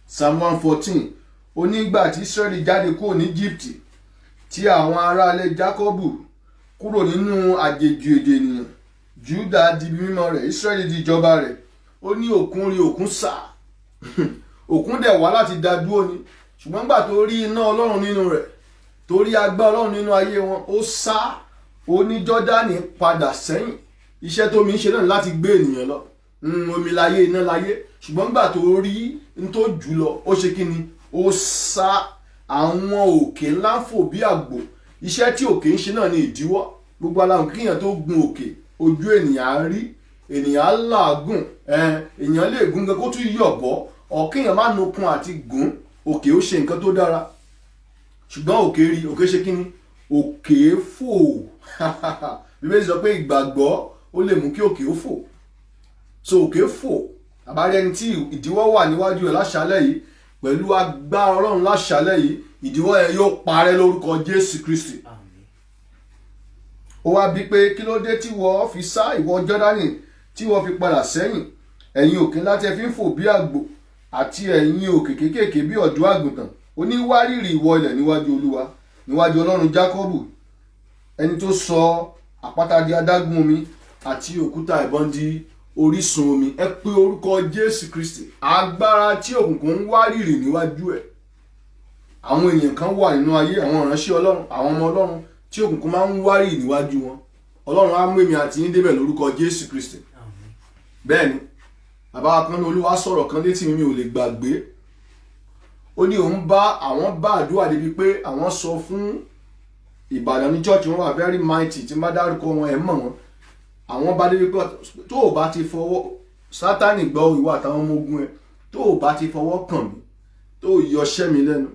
Psalm 114. Onígbà tí Israẹli jáde kúrò ní Egypt, tí àwọn aráalé Jákọ́bù kúrò nínú àjèjì èdè ènìyàn, Júdà di mímọ́ rẹ̀, Israẹli di ìjọba rẹ̀. Ó ní òkun rí òkun sá. Òkun dẹ̀ wá láti dá dúró ni. Ṣùgbọ́n gbà tó rí iná Ọlọ́run nínú rẹ̀, tó rí agbára Ọlọ́run nínú ayé wọn, ó sá. Ó ní Jọ́dánì padà sẹ́yìn. Iṣẹ́ tó mi ń ṣe náà láti gbé ènìyàn lọ. Omi láyé, iná láyé. Ṣùgbọ́n gbà tó rí n tó jù lọ, ó ṣe kí ni? Ó sá. Àwọn òkè ńlá fò bí àgbò. Iṣẹ́ tí òkè ń ṣe náà ni ìdíwọ́. Gbogbo aláwọ̀ kíyàn tó gun òkè, ojú ènìyàn á rí, ènìyàn á làágùn, èèyàn lè gun gan kó tún yọ̀ bọ́. Ọ̀kíyàn má nokun àti gùn, òkè ó ṣe nǹkan tó dára. Ṣùgbọ́n òkè rí, òkè ṣe kí ni? Òkè fò. Bíbélì sọ pé ìgbàgbọ́ ó lè mú kí òkè ó fò. So òkè fò. Àbárí ẹni tí ìdíwọ́ wà níwájú ẹ̀ láṣálẹ́ yìí, pẹ̀lú agbára Ọlọ́run láṣálẹ́ yìí, ìdíwọ́ yẹn yóò parẹ́ lórúkọ Jésù Kristi. Ó wá bí pé kí ló dé tí wọ́n fi sá, ìwọ Jọ́dánì, tí wọ́n fi padà sẹ́yìn? Ẹ̀yin òkè ńlá tí ẹ fi ń fò bí àgbò, àti ẹ̀yin òkè kéékèèké bí ọ̀dọ́ àgùntàn. Oníwárìrì ìwọ ilẹ̀ níwájú Olúwa, níwájú Ọlọ́run Jákọ́bù, ẹni tó sọ àpáta di adágún omi àti òkúta ìbọn di orísun omi. Ẹ pe orúkọ Jésù Kristi. Agbára tí òkùnkùn ń wárìrì níwájú ẹ̀. Àwọn ènìyàn kan wà nínú ayé, àwọn ìránṣẹ́ Ọlọ́run, àwọn ọmọ Ọlọ́run tí òkùnkùn máa ń wárìrì níwájú wọn. Ọlọ́run á mú èmi àti yín débẹ̀ lórúkọ Jésù Kristi. Bẹ́ẹ̀ni, bàbá kan ní Olúwa sọ̀rọ̀ kan létí mi ò lè gbàgbé. Ó ní àwọn bá àdúrà débi pé àwọn sọ fún Ìbàdàn ní church wọn wà very mighty, tí n bá dárúkọ wọn ẹ̀ mọ̀ wọn. Àwọn bá débi pé tó o bá ti fọwọ́, Sátánì gbọ́ ìwà àtàwọn ọmọ ogun ẹ̀, tó o bá ti fọwọ́ kàn mí, tó o yọṣẹ́ mi lẹ́nu,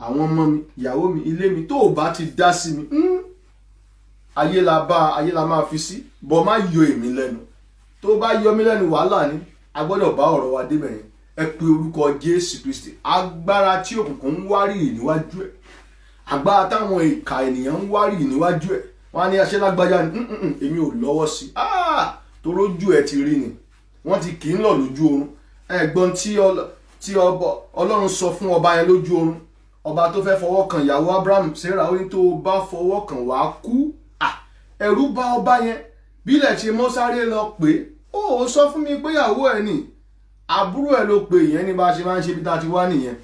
àwọn ọmọ mi, ìyàwó mi, ilé mi, tó o bá ti dá sí mi, ayé la máa fi sí, bọ́ má yọ èmi lẹ́nu. Tó o bá yọ mí lẹ́nu, wàhálà ni. A gbọ́dọ̀ bá ọ̀rọ̀ wa débẹ̀ yẹn. Ẹ pe orúkọ Jésù Kristi. Agbára tí òkùnkùn ń wárìrì níwájú ẹ̀, agbára táwọn ìkà ènìyàn ń wárìrì níwájú ẹ̀, wọ́n á ní aṣẹ́ lágbájá ni, èmi ò lọ́wọ́ sí. Tó lójú ẹ̀ ti rí ni, wọ́n ti kì í lọ lójú oorun. Ẹ̀gbọ́n tí Ọlọ́run sọ fún ọba yẹn lójú oorun, ọba tó fẹ́ fọwọ́ kan ìyàwó Abraham, Sarah, ó ní tó bá fọwọ́ kan wàá kú. Ẹ̀rù bà ọba yẹn, bílẹ̀ ṣe mọ́ sáré lọ pé ó sọ fún mi pé ìyàwó ẹ̀ ni, àbúrò ẹ̀ ló pe ìyẹn ní bá ṣe máa ń ṣe bí ta ti wá nìyẹn.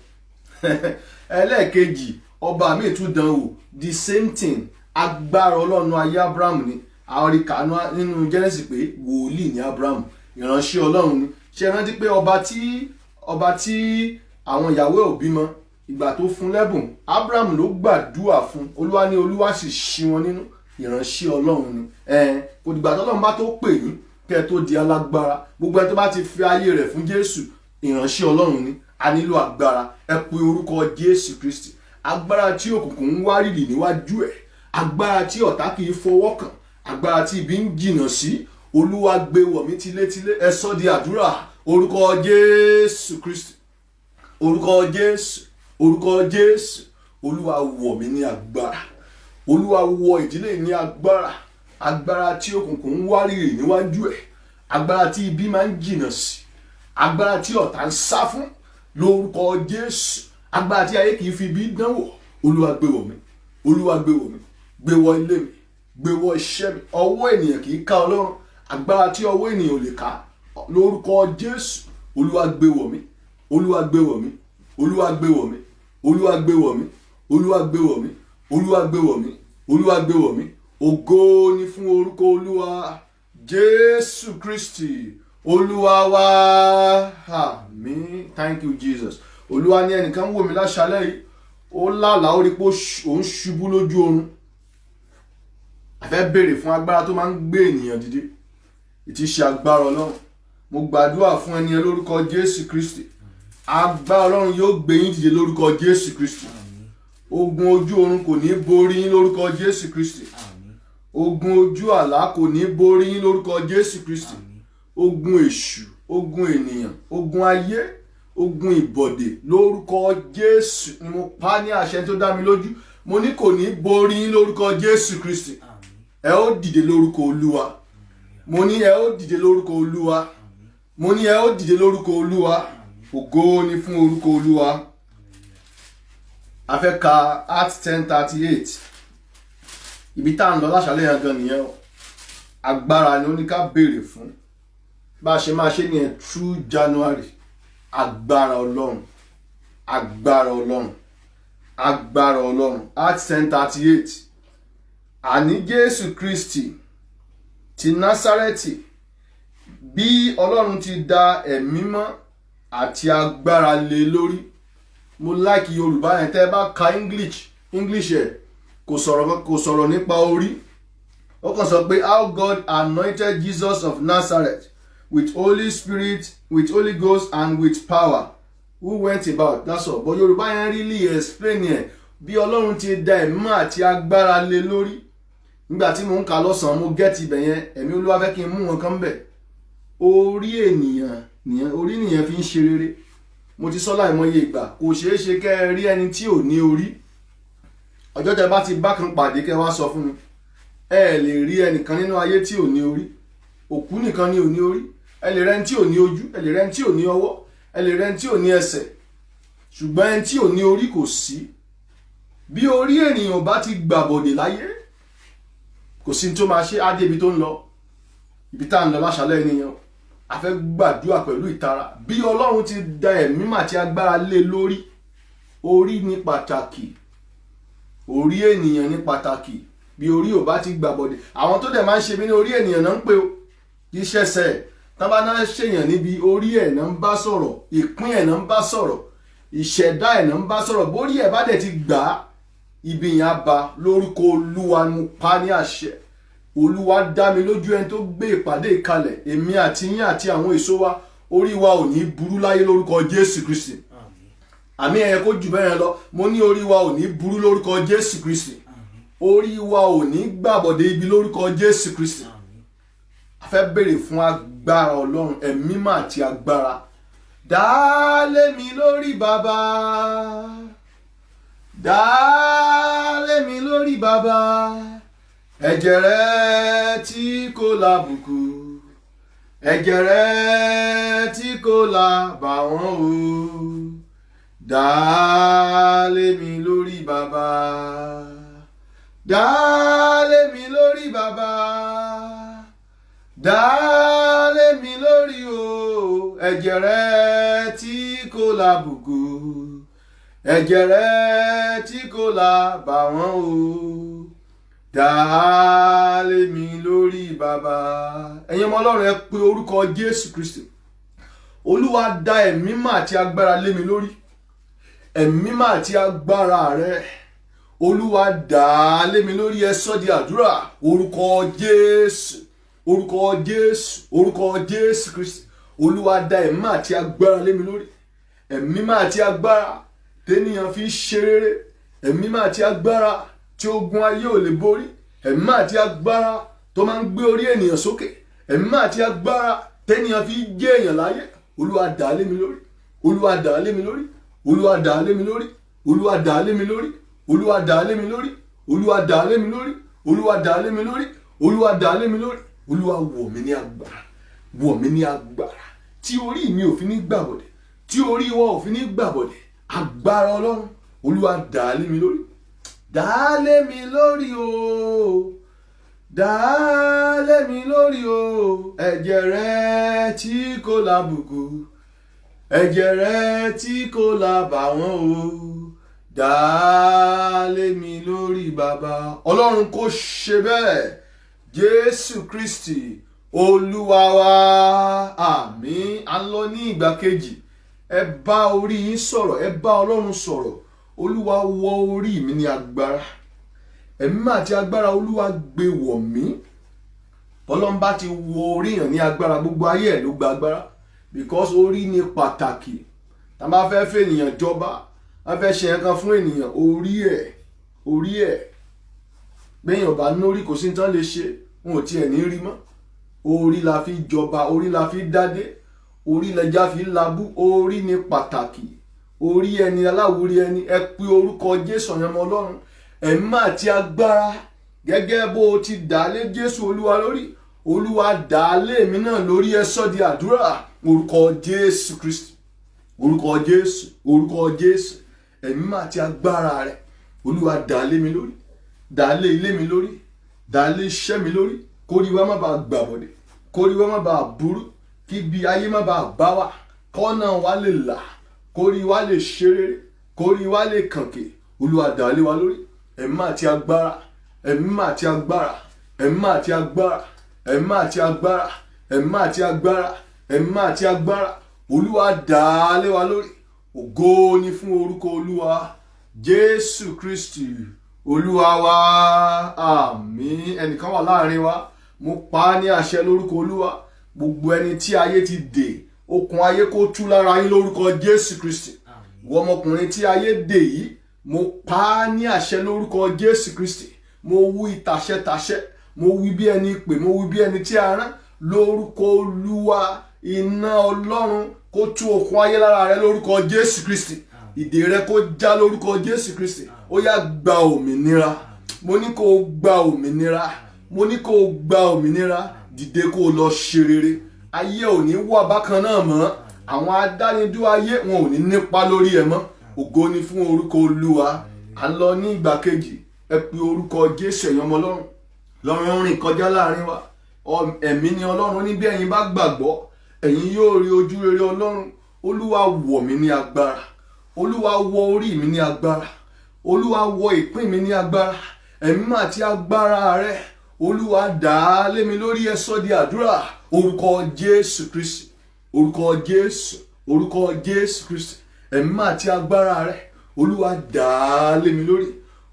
Ẹlẹ́ẹ̀kejì, ọba mi tún dán wò, the same thing. Agbára Ọlọ́run ayé Abraham ni. Àwọn rí kàánú nínú Genesis pé wòlíì ni Abraham, ìránṣẹ́ Ọlọ́run ni. Ṣé rántí pé ọba tí àwọn ìyàwó ẹ̀ ò bímọ, ìgbà tó fún lẹ́bùn, Abraham ló gbàdúrà fún. Olúwa ní Olúwa sì ṣí wọn nínú ìránṣẹ́ Ọlọ́run ni kò dìgbà tọ́lọ́run bá tó pè yín kẹ́ ẹ tó di alágbára. Gbogbo ẹni tó bá ti fi ayé rẹ̀ fún Jésù ìránṣẹ́ Ọlọ́run ni. A nílò agbára. Ẹ pe orúkọ Jésù Kristi. Agbára tí òkùnkùn ń wárìrì níwájú ẹ̀, agbára tí ọ̀tá kì í fọwọ́ kàn, agbára tí ibi ń jìnnà sí, Olúwa gbé wọ̀ mí tilétilé. Ẹ sọ di àdúrà. Orúkọ Jésù Kristi, orúkọ Jésù, orúkọ Jésù. Olúwa wọ̀ mí ní agbára. Olúwa wọ ìdílé ní agbára. Agbára tí òkùnkùn ń wárìrì níwájú ẹ̀, agbára tí ibi máa ń jìnnà sí, agbára tí ọ̀tá ń sá fún, lórúkọ Jésù. Agbára tí ayé kì í fi ibi dánwò, Olúwa gbé wọ̀ mí. Olúwa gbé wọ̀ mí. Gbé wọ ilé mi, gbé wọ iṣẹ́ mi. Ọwọ́ ènìyàn kì í ká Ọlọ́run. Agbára tí ọwọ́ ènìyàn ò lè ká, lórúkọ Jésù. Olúwa gbé wọ̀ mí. Olúwa gbé wọ̀ mí. Olúwa gbé wọ̀ mí. Olúwa gbé wọ̀ mí. Olúwa gbé wọ̀ mí. Olúwa gbé wọ̀ mí. Olúwa gbé wọ̀ mí. Ògo ni fún orúkọ Olúwa Jésù Kristi Olúwa wa. Àmín. Thank you Jesus. Olúwa ní ẹnìkan wò mí láṣálẹ́ yìí, ó lálàá ó rí pé òun ṣubú lójú oorun. A fẹ́ béèrè fún agbára tó máa ń gbé ènìyàn dìde, ìtí ṣe agbára Ọlọ́run. Mo gbàdúrà fún ẹni lórúkọ Jésù Kristi. Agbára Ọlọ́run yóò gbé yín dìde lórúkọ Jésù Kristi. Ogun ojú oorun kò ní borí yín lórúkọ Jésù Kristi. Ogun ojú àlá kò ní borí yín lórúkọ Jésù Kristi. Ogun èṣù, ogun ènìyàn, ogun ayé, ogun ìbọ̀dè lórúkọ Jésù ni mo pa ní àṣẹ tó dá mi lójú. Mo ní kò ní borí yín lórúkọ Jésù Kristi. Ẹ ó dìde lórúkọ Olúwa. Mo ní ẹ ó dìde lórúkọ Olúwa. Mo ní ẹ ó dìde lórúkọ Olúwa. Ògo ni fún orúkọ Olúwa. A fẹ́ ka Acts 10:38. Ibi tá à ń lọ láṣálẹ́ yẹn gan nìyẹn o. Agbára ni ó ní ká béèrè fún. Bá a ṣe máa ṣe nìyẹn through January. Agbára Ọlọ́run. Agbára Ọlọ́run. Agbára Ọlọ́run. Acts 10:38. Àní Jésù Kristi ti Násárẹ́tì, bí Ọlọ́run ti dá ẹ̀mí mọ́ àti agbára lé lórí. Mo like Yorùbá yẹn. Tẹ́ bá ka English ẹ̀ kò sọ̀rọ̀ nípa orí. Ó kàn sọ pé how God anointed Jesus of Nazareth with Holy Spirit, with Holy Ghost and with power, who went about. That's all. But Yorùbá yẹn really explain yẹn bí Ọlọ́run ti dá ẹ̀mí mọ́ àti agbára lé lórí. Nígbà tí mo ń kà lọ́sàn-án mo get ibẹ̀ yẹn, ẹ̀mí Olúwa fẹ́ kí n mú wọn kan bẹ̀. Orí ènìyàn fi ń ṣe rere. Mo ti sọ láìmọye ìgbà, kò ṣeé ṣe kẹ́ ẹ rí ẹni tí ò ní orí. Ọjọ́ tẹ́ bá ti bá kan pàdé kẹ́ wá sọ fún mi. Ẹ lè rí ẹnìkan nínú ayé tí ò ní orí. Òkú nìkan ni ò ní orí. Ẹ lè rẹ́ni tí ò ní ojú, ẹ lè rẹ́ni tí ò ní ọwọ́, ẹ lè rẹ́ni tí ò ní ẹsẹ̀. Ṣùgbọ́n ẹni tí ò ní orí kò sí. Bí orí ènìyàn bá ti gbàbọ̀dè láyé, kò sí tó máa ṣe á dé ibi tó ń lọ. Ibi tá à ń lọ láṣálẹ́ ènìyàn. A fẹ́ gbàdúrà pẹ̀lú ìtara. Bí Ọlọ́run ti dá ẹ̀mí mà àti agbára lé lórí. Orí ní pàtàkì. Orí ènìyàn ní pàtàkì. Bí orí ò bá ti gbàbọ̀dè. Àwọn tó dẹ̀ máa ń ṣe bí ní orí ènìyàn náà ń pè ó. Kì í ṣẹ̀ṣẹ̀. Tán bá náà ṣèyàn níbi orí ẹ̀ náà ń bá sọ̀rọ̀. Ìpín ẹ̀ náà ń bá sọ̀rọ̀. Ìṣẹ̀dá ẹ̀ náà ń bá sọ̀rọ̀. Bórí ẹ̀ bá dẹ̀ ti gbà á, ibi yẹn á ba lórúkọ Olúwa mo pa ní àṣẹ. Olúwa dá mi lójú ẹni tó gbé ìpàdé ìkalẹ̀. Èmi àti yín àti àwọn èso wa, orí wa ò ní burú láyé lórúkọ Jésù Kristi. Àmì ẹ̀yẹ kó jù bẹ́ẹ̀ lọ. Mo ní orí wa ò ní burú lórúkọ Jésù Kristi. Orí wa ò ní gbàbọ̀dé ibi lórúkọ Jésù Kristi. A fẹ́ béèrè fún agbára Ọlọ́run, ẹ̀mí mà àti agbára. Dá lé mi lórí bàbá. Dá lé mi lórí bàbá. Ẹ̀jẹ̀ rẹ tí kò lábùkù. Ẹ̀jẹ̀ rẹ tí kò lábàwọ́n o. Dá lé mi lórí bàbá. Dá lé mi lórí bàbá. Dá lé mi lórí o. Ẹ̀jẹ̀ rẹ tí kò lábùkù. Ẹ̀jẹ̀ rẹ tí kò lábàwọ́n o. Dá lé mi lórí bàbá. Ẹ̀yin ọmọ Ọlọ́run ẹ pe orúkọ Jésù Kristi. Olúwa dá ẹ̀mí mà àti agbára lé mi lórí. Ẹ̀mí mà àti agbára rẹ. olúwa dà á lé mi lórí, ẹ sọ di àdúrà. Orúkọ Jésù, orúkọ Jésù, orúkọ Jésù Kristi. Olúwa dà ẹ̀mí àti agbára lé mi lórí, ẹ̀mí mímọ́ àti agbára tẹ́nìyàn fi ṣe rere, ẹ̀mí mímọ́ àti agbára tí ogun ayé ò lè borí, ẹ̀mí mímọ́ àti agbára tó máa ń gbé orí ènìyàn sókè, ẹ̀mí mímọ́ àti agbára tẹ́nìyàn fi jẹ́ èèyàn láyé. Olúwa dà á lé mi lórí, olúwa dà á lé mi lórí, olúwa dà á lé mi lórí, olúwa dà á lé mi lórí, olúwa dà á lé mi lórí, olúwa dà á lé mi lórí, olúwa dà á lé mi lórí, olúwa dà á lé mi lórí. Olúwa wọ̀ mí ní agbára, wọ̀ mí ní agbára tí orí mi ò fi ní gbàbọ̀dẹ̀, tí orí wọn ò fi ní gbàbọ̀dẹ̀. Agbára Ọlọ́run, olúwa dà á lé mi lórí, dà á lé mi lórí o, dà á lé mi lórí o. Ẹ̀jẹ̀ rẹ tí kò lábùkù, ẹ̀jẹ̀ rẹ tí kò lábàwọ́n o, dà á lé mi lórí bàbá. Ọlọ́run kò ṣe bẹ́ẹ̀. Jésù Kristi olúwa wa, àmín. À ń lọ ní ìgbà kejì. Ẹ bá orí yín sọ̀rọ̀, ẹ bá Ọlọ́run sọ̀rọ̀. Olúwa wọ orí mi ní agbára, ẹ̀mí àti agbára olúwa gbé wọ̀ mí. Ọlọ́run bá ti wọ orí yàn ní agbára, gbogbo ayé ẹ̀ ló gba agbára, because orí ni pàtàkì. Tá a bá fẹ́ fẹ́ ènìyàn jọba, a fẹ́ ṣe nǹkan fún ènìyàn, orí ẹ̀ gbẹ̀yìn bá nórí kò sí tán lè ṣe, wọn ò tiẹ̀ ní rí mọ́. Orí la fi jọba, orí la fi dádé, orí lẹja fi labú. Orí ni pàtàkì, orí ẹni aláwúrí ẹni. Ẹ pe orúkọ Jésù ọmọ Ọlọ́run, ẹ̀mí àti agbára gẹ́gẹ́ bó o ti dà lé Jésù olúwa lórí, olúwa dà lé mi náà lórí. ẹ sọ di àdúrà. Orúkọ Jésù Kristi, orúkọ Jésù, orúkọ Jésù. Ẹ̀mí àti agbára rẹ̀ olúwa dà lé mi lórí, dà lé ilé mi lórí, dà lé iṣẹ́ mi lórí. Kóríwá má bàa gbàbọ̀dẹ̀, kóríwá má bàa burú, kí ibi ayé má bàa bá wa, kọ́nà wa lè là, kóríwá lè ṣe rere, kóríwá lè kànkè. Olúwa dà lé wa lórí. Ẹ̀mí àti agbára, ẹ̀mí àti agbára, ẹ̀mí àti agbára, ẹ̀mí àti agbára, ẹ̀mí àti agbára, ẹ̀mí àti agbára. Olúwa dà lé wa lórí. Ògo ni fún orúkọ Olúwa. Jésù Kristi olúwa wa, àmín. Ẹnìkan wà láàrin wa, mo pa á ní àṣẹ lórúkọ Olúwa. Gbogbo ẹni tí ayé ti dè, okùn ayé kó tú lára yín lórúkọ Jésù Kristi. Ìwọ ọmọkùnrin tí ayé dè yìí, mo pa á ní àṣẹ lórúkọ Jésù Kristi. Mo wí tàṣẹ, mo wí bí ẹni pè, mo wí bí ẹni tí a rán lórúkọ Olúwa. Iná Ọlọ́run kó tú okùn ayé lára rẹ lórúkọ Jésù Kristi. Ìdè rẹ kó já lórúkọ Jésù Kristi. Ó yá gba òmìnira. Mo ní kó o gba òmìnira, mo ní kó o gba òmìnira. Dìde kó o lọ ṣe rere. Ayé ò ní wà bákan náà mọ́. Àwọn adánidú ayé wọn ò ní nípa lórí ẹ mọ́. Ògo ni fún orúkọ Olúwa. À ń lọ ní ìgbà kejì. Ẹ pe orúkọ Jésù, ẹ̀yin ọmọ Ọlọ́run. Lọ́run rìn kọjá láàrin wa. Ẹ̀mí ni Ọlọ́run ní bí ẹ̀yin bá gbàgbọ́, ẹ̀yin yóò rí ojú rere Ọlọ́run. Olúwa wọ̀ mí ní agbára, olúwa wọ orí mi ní agbára, olúwa wọ ìpín mi ní agbára. Ẹ̀mí àti agbára rẹ olúwa dà á lé mi lórí. ẹ sọ di àdúrà. Orúkọ Jésù Kristi, orúkọ Jésù, orúkọ Jésù Kristi. Ẹ̀mí àti agbára rẹ olúwa dà á lé mi lórí,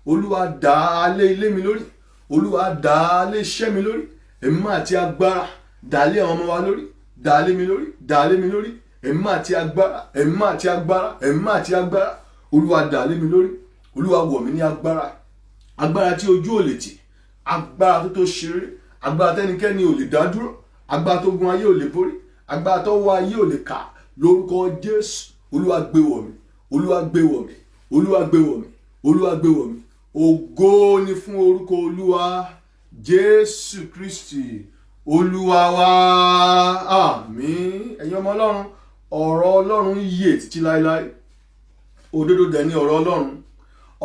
olúwa dà á lé ilé mi lórí, olúwa dà á lé iṣẹ́ mi lórí. Ẹ̀mí àti agbára dà á lé àwọn ọmọ wa lórí, dà á lé mi lórí, dà á lé mi lórí. Ẹ̀mí àti agbára, ẹ̀mí àti agbára, ẹ̀mí àti agbára. Olúwa dà á lé mi lórí. Olúwa wọ̀ mí ní agbára, agbára tí ojú ò lè tì, agbára tó ṣeré, agbára tẹ́nikẹ́ni ò lè dá dúró, agbára tó gun ayé ò lè borí, agbára tó wọ ayé ò lè kà. Lórúkọ Jésù, olúwa gbé wọ̀ mí, olúwa gbé wọ̀ mí, olúwa gbé wọ̀ mí, olúwa gbé wọ̀ mí. Ògo ni fún orúkọ Olúwa. Jésù Kristi olúwa wa, àmín. Ẹ̀yin ọmọ Ọlọ́run, ọ̀rọ̀ Ọlọ́run yè títí láéláé. Òdodo dẹ̀ ni ọ̀rọ̀ Ọlọ́run,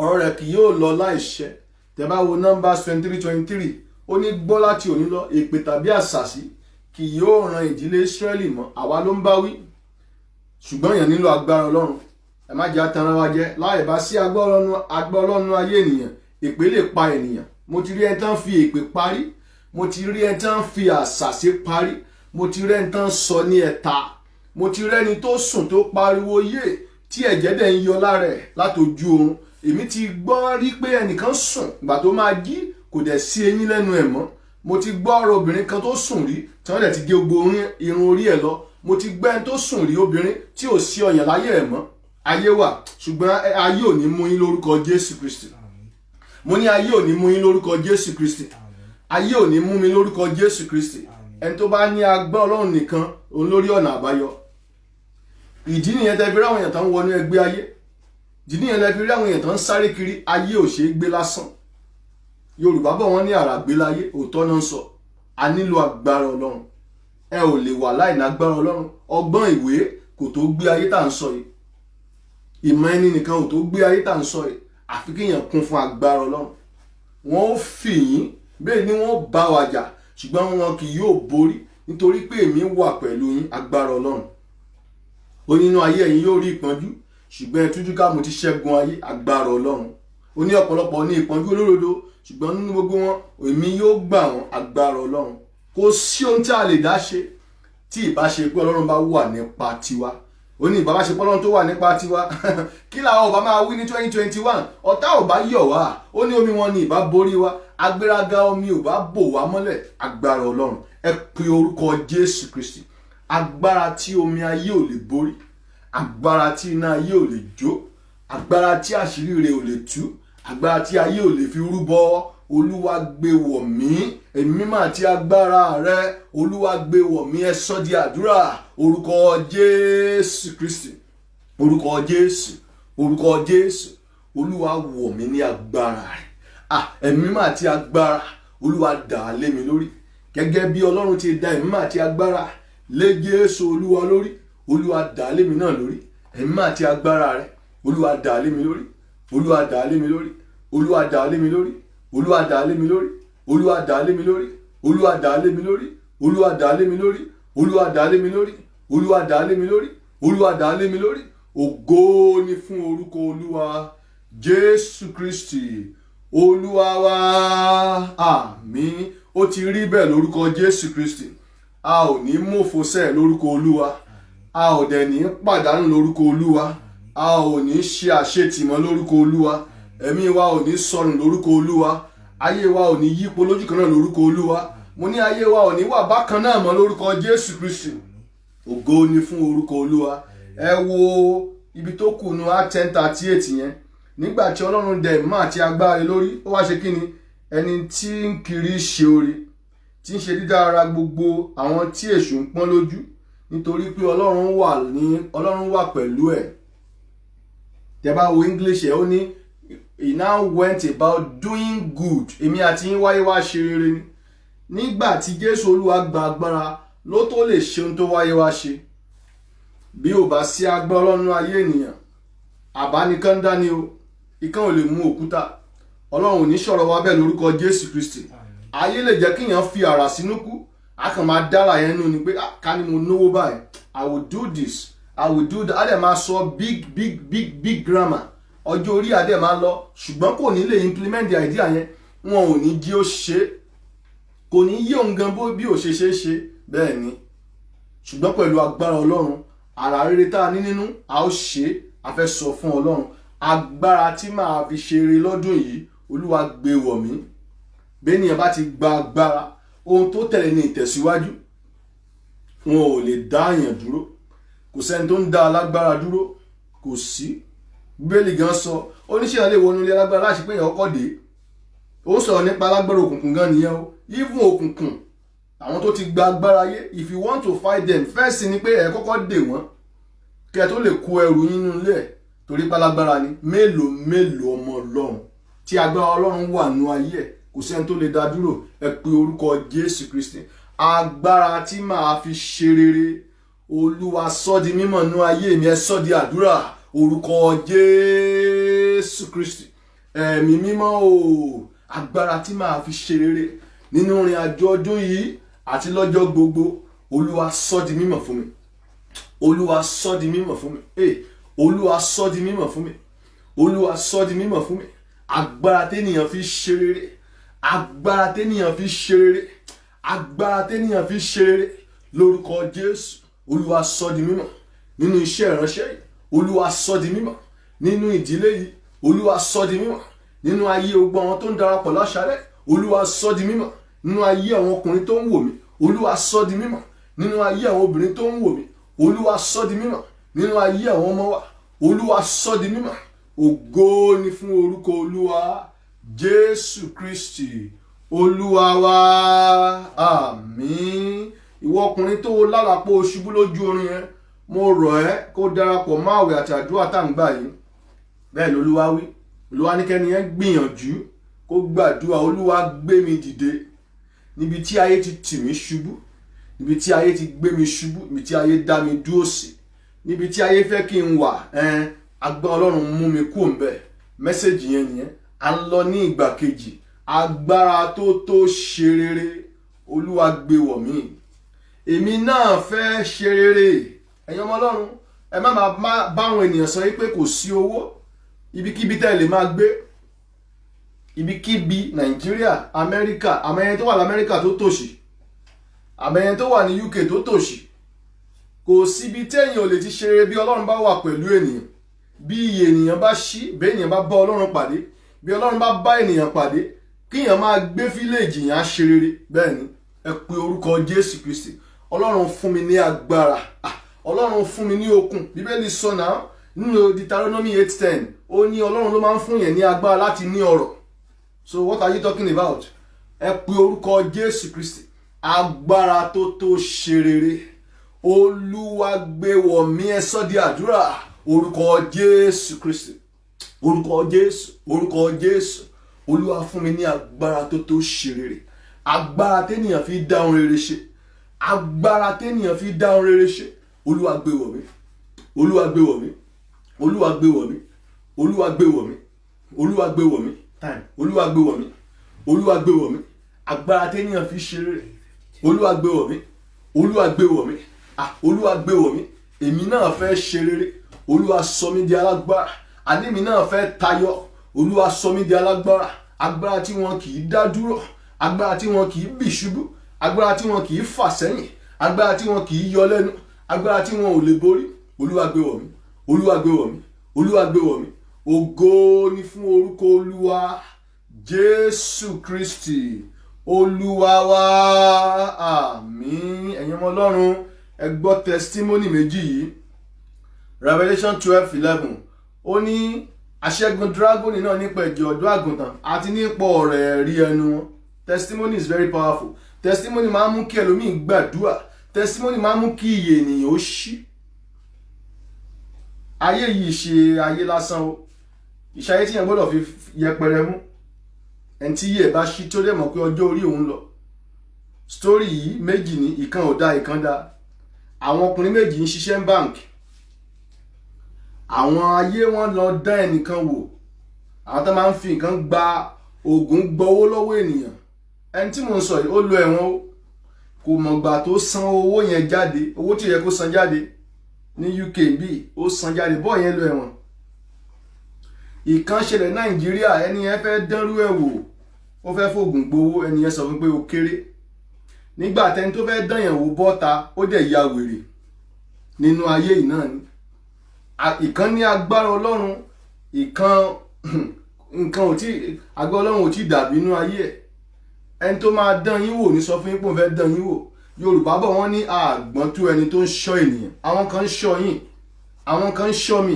ọ̀rọ̀ rẹ̀ kì yóò lọ láìṣẹ. Tẹ́ bá wo Numbers 23:23, ó ní gbọ́ láti òní lọ, èpè tàbí àṣàsí kì yóò ran ìdílé Ísírẹ́lì mọ́. Àwa ló ń bá wí, ṣùgbọ́n èèyàn nílò agbára Ọlọ́run. Ẹ má jẹ́ atanra wa jẹ. Láì bá sí agbára Ọlọ́run ayé ènìyàn, èpè lè pa ènìyàn. Mo ti rí ẹni tán fi èpè parí, mo ti rí ẹni tán fi àṣàsí parí, mo ti rí ẹni tán sọ ní ẹ̀ta, mo ti rí ẹni tó sùn tó pariwo yé tí ẹ̀jẹ̀ dẹ̀ ń yọ lára ẹ̀ látojú oorun. èmi ti gbọ́ rí pé ẹnìkan sùn ìgbà tó máa jí kò dẹ̀ sí eyín lẹ́nu ẹ̀ mọ́. Mo ti gbọ́ ọ̀rọ̀ obìnrin kan tó sùn rí tí wọ́n dẹ̀ ti gé gbogbo irun orí ẹ̀ lọ. Mo ti gbọ́ ẹni tó sùn rí obìnrin tí ò sí ọyàn láyé ẹ̀ mọ́. Ayé wà, ṣùgbọ́n ayé ò ní mú yín lórúkọ Jésù Kristi. Mo ní ayé ò ní mú yín lórúkọ Jésù Kristi. Ayé ò ní mú mi lórúkọ Jésù Kristi. Ẹni tó bá ní agbára Ọlọ́run nìkan òun lórí ọ̀nà àbáyọ. Ìdí nìyẹn tẹ́ fi rí àwọn èèyàn tán wọnú ẹgbẹ́ ayé. Ìdí nìyẹn tẹ́ fi rí àwọn èèyàn tán sáré kiri. Ayé ò ṣeé gbé lásán. Yorùbá bọ̀ wọ́n ní àràgbé láyé, òótọ́ náà ń sọ. A nílò agbára Ọlọ́run. Ẹ ò lè wà láì ní agbára Ọlọ́run. Ọgbọ́n ìwé kò tó gbé ayé tá à ń sọ yìí. Ìmọ̀ ẹni nìkan ò tó gbé ayé tá à ń sọ yìí. Àfi kéèyàn kún fún agbára Ọlọ́run. Wọ́n ó fì yín, bẹ́ẹ̀ ni wọ́n bá wa jà, ṣùgbọ́n wọn kì yóò borí nítorí pé èmi wà pẹ̀lú yín. Agbára Ọlọ́run. Ó nínú ayé ẹ̀yin yóò rí ìpọ́njú, ṣùgbọ́n ẹ tújú ká mo ti ṣẹ́gun ayé. Agbára Ọlọ́run. Ó ní ọ̀pọ̀lọpọ̀ ní ìpọ́njú olódodo, ṣùgbọ́n nínú gbogbo wọn èmi yóò gbà wọ́n. Agbára Ọlọ́run. Kò sí ohun tí a lè dá ṣe tí ìbá ṣe pé Ọlọ́run bá wà nípa tiwa. Ó ní ìbá ṣe pé Ọlọ́run tó wà nípa tiwa kí làwọn ọba máa wí ní 2021? Ọ̀tá ò bá yọ̀ wá. Ó ní omi wọn ni ìbá borí wa, agbéraga omi ò bá bò wá mọ́lẹ̀. Agbára Ọlọ́run. Ẹ pe orúkọ Jésù Kristi. Agbára tí omi ayé ò lè borí, agbára tí iná ayé ò lè jó, agbára tí àṣírí rẹ̀ ò lè tú, agbára tí ayé ò lè fi rúbọ. Olúwa gbé wọ̀ mí, ẹ̀mí mímọ́ àti agbára rẹ. Olúwa gbé wọ̀ mí. Ẹ sọ di àdúrà. Orúkọ Jésù Kristi. Orúkọ Jésù. Orúkọ Jésù. Olúwa wọ̀ mí ní agbára rẹ. Ẹ̀mí mímọ́ àti agbára. Olúwa dà á lé mi lórí. Gẹ́gẹ́ bí Ọlọ́run ti dá ẹ̀mí mímọ́ àti agbára lé Jésù Olúwa lórí. Olúwa dà á lé mi náà lórí. Ẹ̀mí mímọ́ àti agbára rẹ. Olúwa dà á lé mi lórí. Olúwa dà á lé mi lórí. Olúwa dà á lé mi lórí. Olúwa dà á lé mi lórí. Olúwa dà á lé mi lórí. Olúwa dà á lé mi lórí. Olúwa dà á lé mi lórí. Olúwa dà á lé mi lórí. Olúwa dà á lé mi lórí. Olúwa dà á lé mi lórí. Ògo ni fún orúkọ Olúwa. Jésù Kristi Olúwa wa. Àmín. Ó ti rí bẹ́ẹ̀ lórúkọ Jésù Kristi. A ò ní mòfo sẹ́ẹ̀ lórúkọ Olúwa. A ò dẹ̀ ní pàdánù lórúkọ Olúwa. A ò ní ṣe àṣetìmọ́ lórúkọ Olúwa. Ẹ̀mí wa ò ní sọnù lórúkọ Olúwa. Ayé wa ò ní yípo lójú kan náà lórúkọ Olúwa. Mo ní ayé wa ò ní wà bákan náà mọ́ lórúkọ Jésù Kristi. Ògo ni fún orúkọ Olúwa. Ẹ wo ibi tó kù nínú Acts 10:38 yẹn. Nígbà tí Ọlọ́run dẹ̀ mọ́ àti agbára lórí, ó wá ṣe kí ni? Ẹni tí ń kiri ṣe oore, tí ń ṣe dídára gbogbo àwọn tí èṣù ń pọ́n lójú, nítorí pé Ọlọ́run wà pẹ̀lú ẹ̀. Tẹ́ bá wo English ẹ̀, ó ní he now went about doing good. Èmi àti yín wáyé wá ṣe rere ni. Nígbà tí Jésù Olúwa gba agbára ló tó lè ṣe ohun tó wáyé wá ṣe. Bí ò bá sí agbára Ọlọ́run ayé ènìyàn, àbá nìkan dání o. Ikán ò lè mú òkúta. Ọlọ́run ò ní sọ̀rọ̀ wa bẹ́ẹ̀ lórúkọ Jésù Kristi. Ayé lè jẹ́ kíyàn fi àrà sínú kú. A kàn máa dára yẹn nù ni pé ká ní mo náwó báyìí. I will do this. I will do that. A dẹ̀ máa sọ big grammar. Ọjọ́ orí adé máa lọ, ṣùgbọ́n kò ní lè implement the idea yẹn. Wọn ò ní jí ó ṣe. Kò ní yí òun gan bí ò ṣe ṣe. Bẹ́ẹ̀ ni. Ṣùgbọ́n pẹ̀lú agbára Ọlọ́run, àrà rere tá a ní nínú, a ó ṣe. A fẹ́ sọ fún Ọlọ́run. Agbára tí màá fi ṣeré lọ́dún yìí, Olúwa gbé wọ̀ mí. Bẹ́ẹ̀nìyàn bá ti gba agbára, ohun tó tẹ̀lé ní ìtẹ̀síwájú. Wọn ò lè dá èèyàn dúró. Kò sẹ́ni tó ń dá alágbára dúró. Kò sí. Bíbélì gan sọ, oníṣẹ́ lè wọnú ilé alágbára láti pé èèyàn kọ́ dé. Ó sọ̀rọ̀ nípa alágbára òkùnkùn gan nìyẹn o. Even òkùnkùn, àwọn tó ti gba agbára ayé, if you want to fight them, first ni pé ẹ kọ́kọ́ dè wọ́n. Kẹ́ tó lè kó ẹrù yín nínú ilé ẹ̀. Torí pé alágbára ni. Mélòó ọmọ Ọlọ́run tí agbára Ọlọ́run wà nínú ayé ẹ̀. Kò sẹ́ni tó lè dá dúró. Ẹ pe orúkọ Jésù Kristi. Agbára tí màá fi ṣe rere. Olúwa sọ di mímọ̀ nínú ayé mi. Ẹ sọ di àdúrà. Orúkọ Jésù Kristi. Ẹ̀mí mímọ́ o. Agbára tí màá fi ṣe rere nínú ìrìn àjò ọdún yìí àti lọ́jọ́ gbogbo. Olúwa sọ di mímọ̀ fún mi. Olúwa sọ di mímọ̀ fún mi. Olúwa sọ di mímọ̀ fún mi. Olúwa sọ di mímọ̀ fún mi. Agbára tẹ́nìyàn fi ṣe rere. Agbára tẹ́nìyàn fi ṣe rere. Agbára tẹ́nìyàn fi ṣe rere. Lórúkọ Jésù. Olúwa sọ di mímọ̀ nínú iṣẹ́ ìránṣẹ́ yìí. Olúwa sọ di mímọ̀ nínú ìdílé yìí. Olúwa sọ di mímọ̀ nínú ayé gbogbo àwọn tó ń darapọ̀ láṣálẹ́. Olúwa sọ di mímọ̀ nínú ayé àwọn ọkùnrin tó ń wò mí. Olúwa sọ di mímọ̀ nínú ayé àwọn obìnrin tó ń wò mí. Olúwa sọ di mímọ̀ nínú ayé àwọn ọmọ wa. Olúwa sọ di mímọ̀. Ògo ni fún orúkọ Olúwa Jésù Kristi Olúwa wa. Àmín. Ìwọ ọkùnrin tó lálàpọ̀ ṣubú lójú orin yẹn, mo rọ̀ ẹ́ kó darapọ̀ mọ́ àwẹ̀ àti àdúrà tá ń gbà yìí. Bẹ́ẹ̀ l'Olúwa wí. Olúwa ní kẹ́ni yẹn gbìyànjú kó gbàdúrà. Olúwa gbé mi dìde níbi tí ayé ti tì mí ṣubú, níbi tí ayé ti gbé mi ṣubú, níbi tí ayé dá mi dúró sí, níbi tí ayé fẹ́ kí n wà. Agbára Ọlọ́run mú mi kúrò ńbẹ̀. Mẹ́sẹ̀jì yẹn nìyẹn. À ń lọ ní ìgbà kejì. Agbára tó ṣe rere, Olúwa gbé wọ̀ mí. Èmi náà fẹ́ ṣe rere. Ẹ̀yin ọmọ Ọlọ́run, ẹ má máa bá àwọn ènìyàn sọ pé kò sí owó. Ibikíbi tẹ́ lè máa gbé, ibikíbi Nàìjíríà, Amẹ́ríkà, àmẹ́yẹn tó wà l'Amẹ́ríkà tó tòṣì, àmẹ́yẹn tó wà ní UK tó tòṣì. Kò síbi téèyàn ò lè ti ṣe rere bí Ọlọ́run bá wà pẹ̀lú ènìyàn. Bí iye ènìyàn bá ṣí, bí ènìyàn bá bá Ọlọ́run pàdé, bí Ọlọ́run bá bá ènìyàn pàdé, kíyàn máa gbé fíléèjì yẹn á ṣe rere. Bẹ́ẹ̀ ni, ẹ pe orúkọ Jésù Kristi. Ọlọ́run fún mi ní agbára. Ọlọ́run fún mi ní okun. Bíbélì sọ náà nínú Deuteronomy 8:10, ó ní Ọlọ́run ló máa ń fún yẹn ní agbára láti ní ọrọ̀. So what are you talking about? Ẹ pe orúkọ Jésù Kristi. Agbára tó ṣe rere, Olúwa gbé wọ̀ mí. Ẹ sọ di àdúrà. Orúkọ Jésù Kristi. Orúkọ Jésù. Orúkọ Jésù. Olúwa fún mi ní agbára tó ṣe rere. Agbára téèyàn fi dá ohun rere ṣe. Agbára téèyàn fi dá ohun rere ṣe. Olúwa gbé wọ̀ mí. Olúwa gbé wọ̀ mí. Olúwa gbé wọ̀ mí. Olúwa gbé wọ̀ mí. Olúwa gbé wọ̀ mí. Olúwa gbé wọ̀ mí. Olúwa gbé wọ̀ mí. Agbára téèyàn fi ṣe rere. Olúwa gbé wọ̀ mí. Olúwa gbé wọ̀ mí. Olúwa gbé wọ̀ mí. Èmi náà fẹ́ ṣe rere. Olúwa sọ mí di alágbára. Àní mi náà fẹ́ tayọ. Olúwa sọ mí di alágbára. Agbára tí wọn kì í dá dúró. Agbára tí wọn kì í bì ṣubú. Agbára tí wọn kì í fà sẹ́yìn. Agbára tí wọn kì í yọ lẹ́nu. Agbára tí wọn ò lè borí. Olúwa gbé wọ̀ mí. Olúwa gbé wọ̀ mí. Olúwa gbé wọ̀ mí. Ògo ni fún orúkọ Olúwa Jésù Kristi Olúwa wa. Àmín. Ẹ̀yin ọmọ Ọlọ́run, ẹ gbọ́ testimony méjì yìí. Revelation 12:11, ó ní aṣẹ́gun dragoni náà nípa ẹ̀jẹ̀ ọ̀dọ́ àgùntàn àti nípa ọ̀rọ̀ ẹ̀rí ẹnu wọn. Testimony is very powerful. Testimony máa ń mú kí ẹlòmíì gbàdúrà. Testimony máa ń mú kí iye ènìyàn ó ṣí. Ayé yìí ṣe ayé lásán o. Ìṣayé tí yẹn gbọ́dọ̀ fi yẹpẹrẹ mú. Ẹni tí yẹ̀ bá ṣí tó dẹ̀ mọ̀ pé ọjọ́ orí òun lọ. Story yìí méjì ní, ìkan ò dá ìkan dá. Àwọn ọkùnrin méjì ń ṣiṣẹ́ báǹkì. Àwọn ayé wọn lọ dá ẹnìkan wò. Àwọn tó máa ń fi nǹkan gba oògùn gbowó lọ́wọ́ ènìyàn. Ẹni tí mò ń sọ yìí ó lọ ẹ̀wọ̀n o. Kò mọ̀gbà tó san owó yẹn jáde. Owó tí ó yẹ kó san jáde ní UK bí ó san jáde, bọ́ọ̀ yẹn lọ ẹ̀wọ̀n. Ìkan ṣẹlẹ̀ Nàìjíríà, ẹni yẹn fẹ́ dánrú ẹ̀ wò. Ó fẹ́ fògùn gbowó, ẹni yẹn sọ fún pé ó kéré. Nígbà tẹni tó fẹ́ dán yẹn wò bọ́ta, ó dẹ̀ ya wèrè. Nínú ayé yìí náà ni. Ìkan ní agbára Ọlọ́run, nǹkan ò tí agbára Ọlọ́run ò tí dàbí inú ayé ẹ̀. Ẹni tó máa dán yín wò ní sọ fún yín pé òun fẹ́ dán yín wò. Yorùbá bọ̀ wọ́n ní àgbọ́n tó ẹni tó ń ṣọ́ ènìyàn. Àwọn kan ń ṣọ́ yín, àwọn kan ń ṣọ́ mi.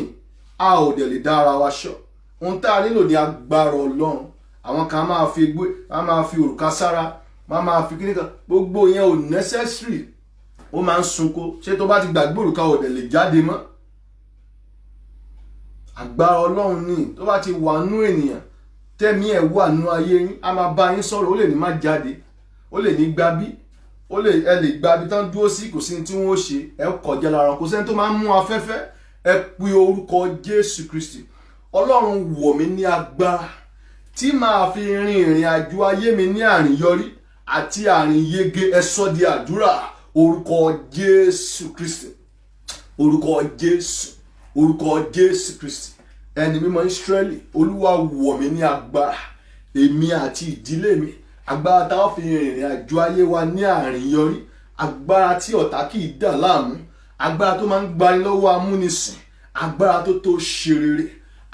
A ò dẹ̀ lè dá ara wa ṣọ́. Ohun tá a nílò ní agbára Ọlọ́run. Àwọn kan máa fi òrùka sára, máa fi kíní kan. Gbogbo yẹn ò necessary. Ó máa ń sunko. Ṣé tó bá ti gbàgbé òrùka ò dẹ̀ lè jáde mọ́? Agbára Ọlọ́run ni tó bá ti wà nú ènìyàn, tẹ́mi ẹ̀ wà nú ayé yín, a máa bá yín sọ̀rọ̀. Ó lè ní má jáde, ó lè ní gbábí, ẹ lè gbábí tán dúró sí, kò sí ní tí wọ́n ó ṣe, ẹ kọjá lára. Kò sẹ́ni tó máa ń mú afẹ́fẹ́. Ẹ pe orúkọ Jésù Kristi. Ọlọ́run wọ̀ mí ní agbára tí màá fi rin ìrìn àjò ayé mi ní àrìnyọrí àti àrìnyege. Ẹ sọ di àdúrà. Orúkọ Jésù Kristi. Orúkọ Jésù. Orúkọ Jésù Kristi. Ẹni mímọ́ Ísírẹ́lì, Olúwa wọ̀ mí ní agbára. Èmi àti ìdílé mi. Agbára tá a fi rin ìrìn àjò ayé wa ní àrìnyọrí. Agbára tí ọ̀tá kì í dà láàmú. Agbára tó máa ń gbani lọ́wọ́ amúnisìn. Agbára tó ṣe rere.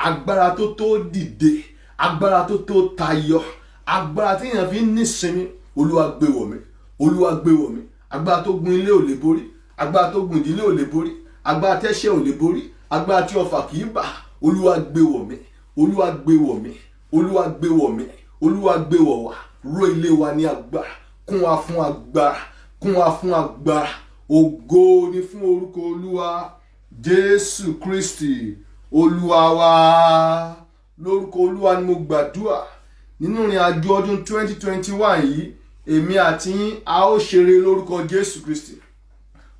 agbára tó tó dìde, agbára tó tó tayọ, agbára tí èèyàn fi ń nísinmi. Olúwa gbé wọ̀ mí, Olúwa gbé wọ̀ mí. Agbára tó gun ilé ò lè borí, agbára tó gun ìdílé ò lè borí, agbára tẹ́ṣẹ̀ ò lè borí, agbára tí ọfà kì í bà. Olúwa gbé wọ̀ mí, Olúwa gbé wọ̀ mí, Olúwa gbé wọ̀ mí, Olúwa gbé wọ̀ wá. Ró ilé wa ní agbára, kún wa fún agbára, kún wa fún agbára. Ògo ni fún orúkọ Olúwa Jésù Kristi Olúwa wa. Lórúkọ Olúwa ni mo gbàdúrà nínú ìrìn àjò ọdún 2021 yìí, èmi àti yín a ó ṣeré lórúkọ Jésù Kristi.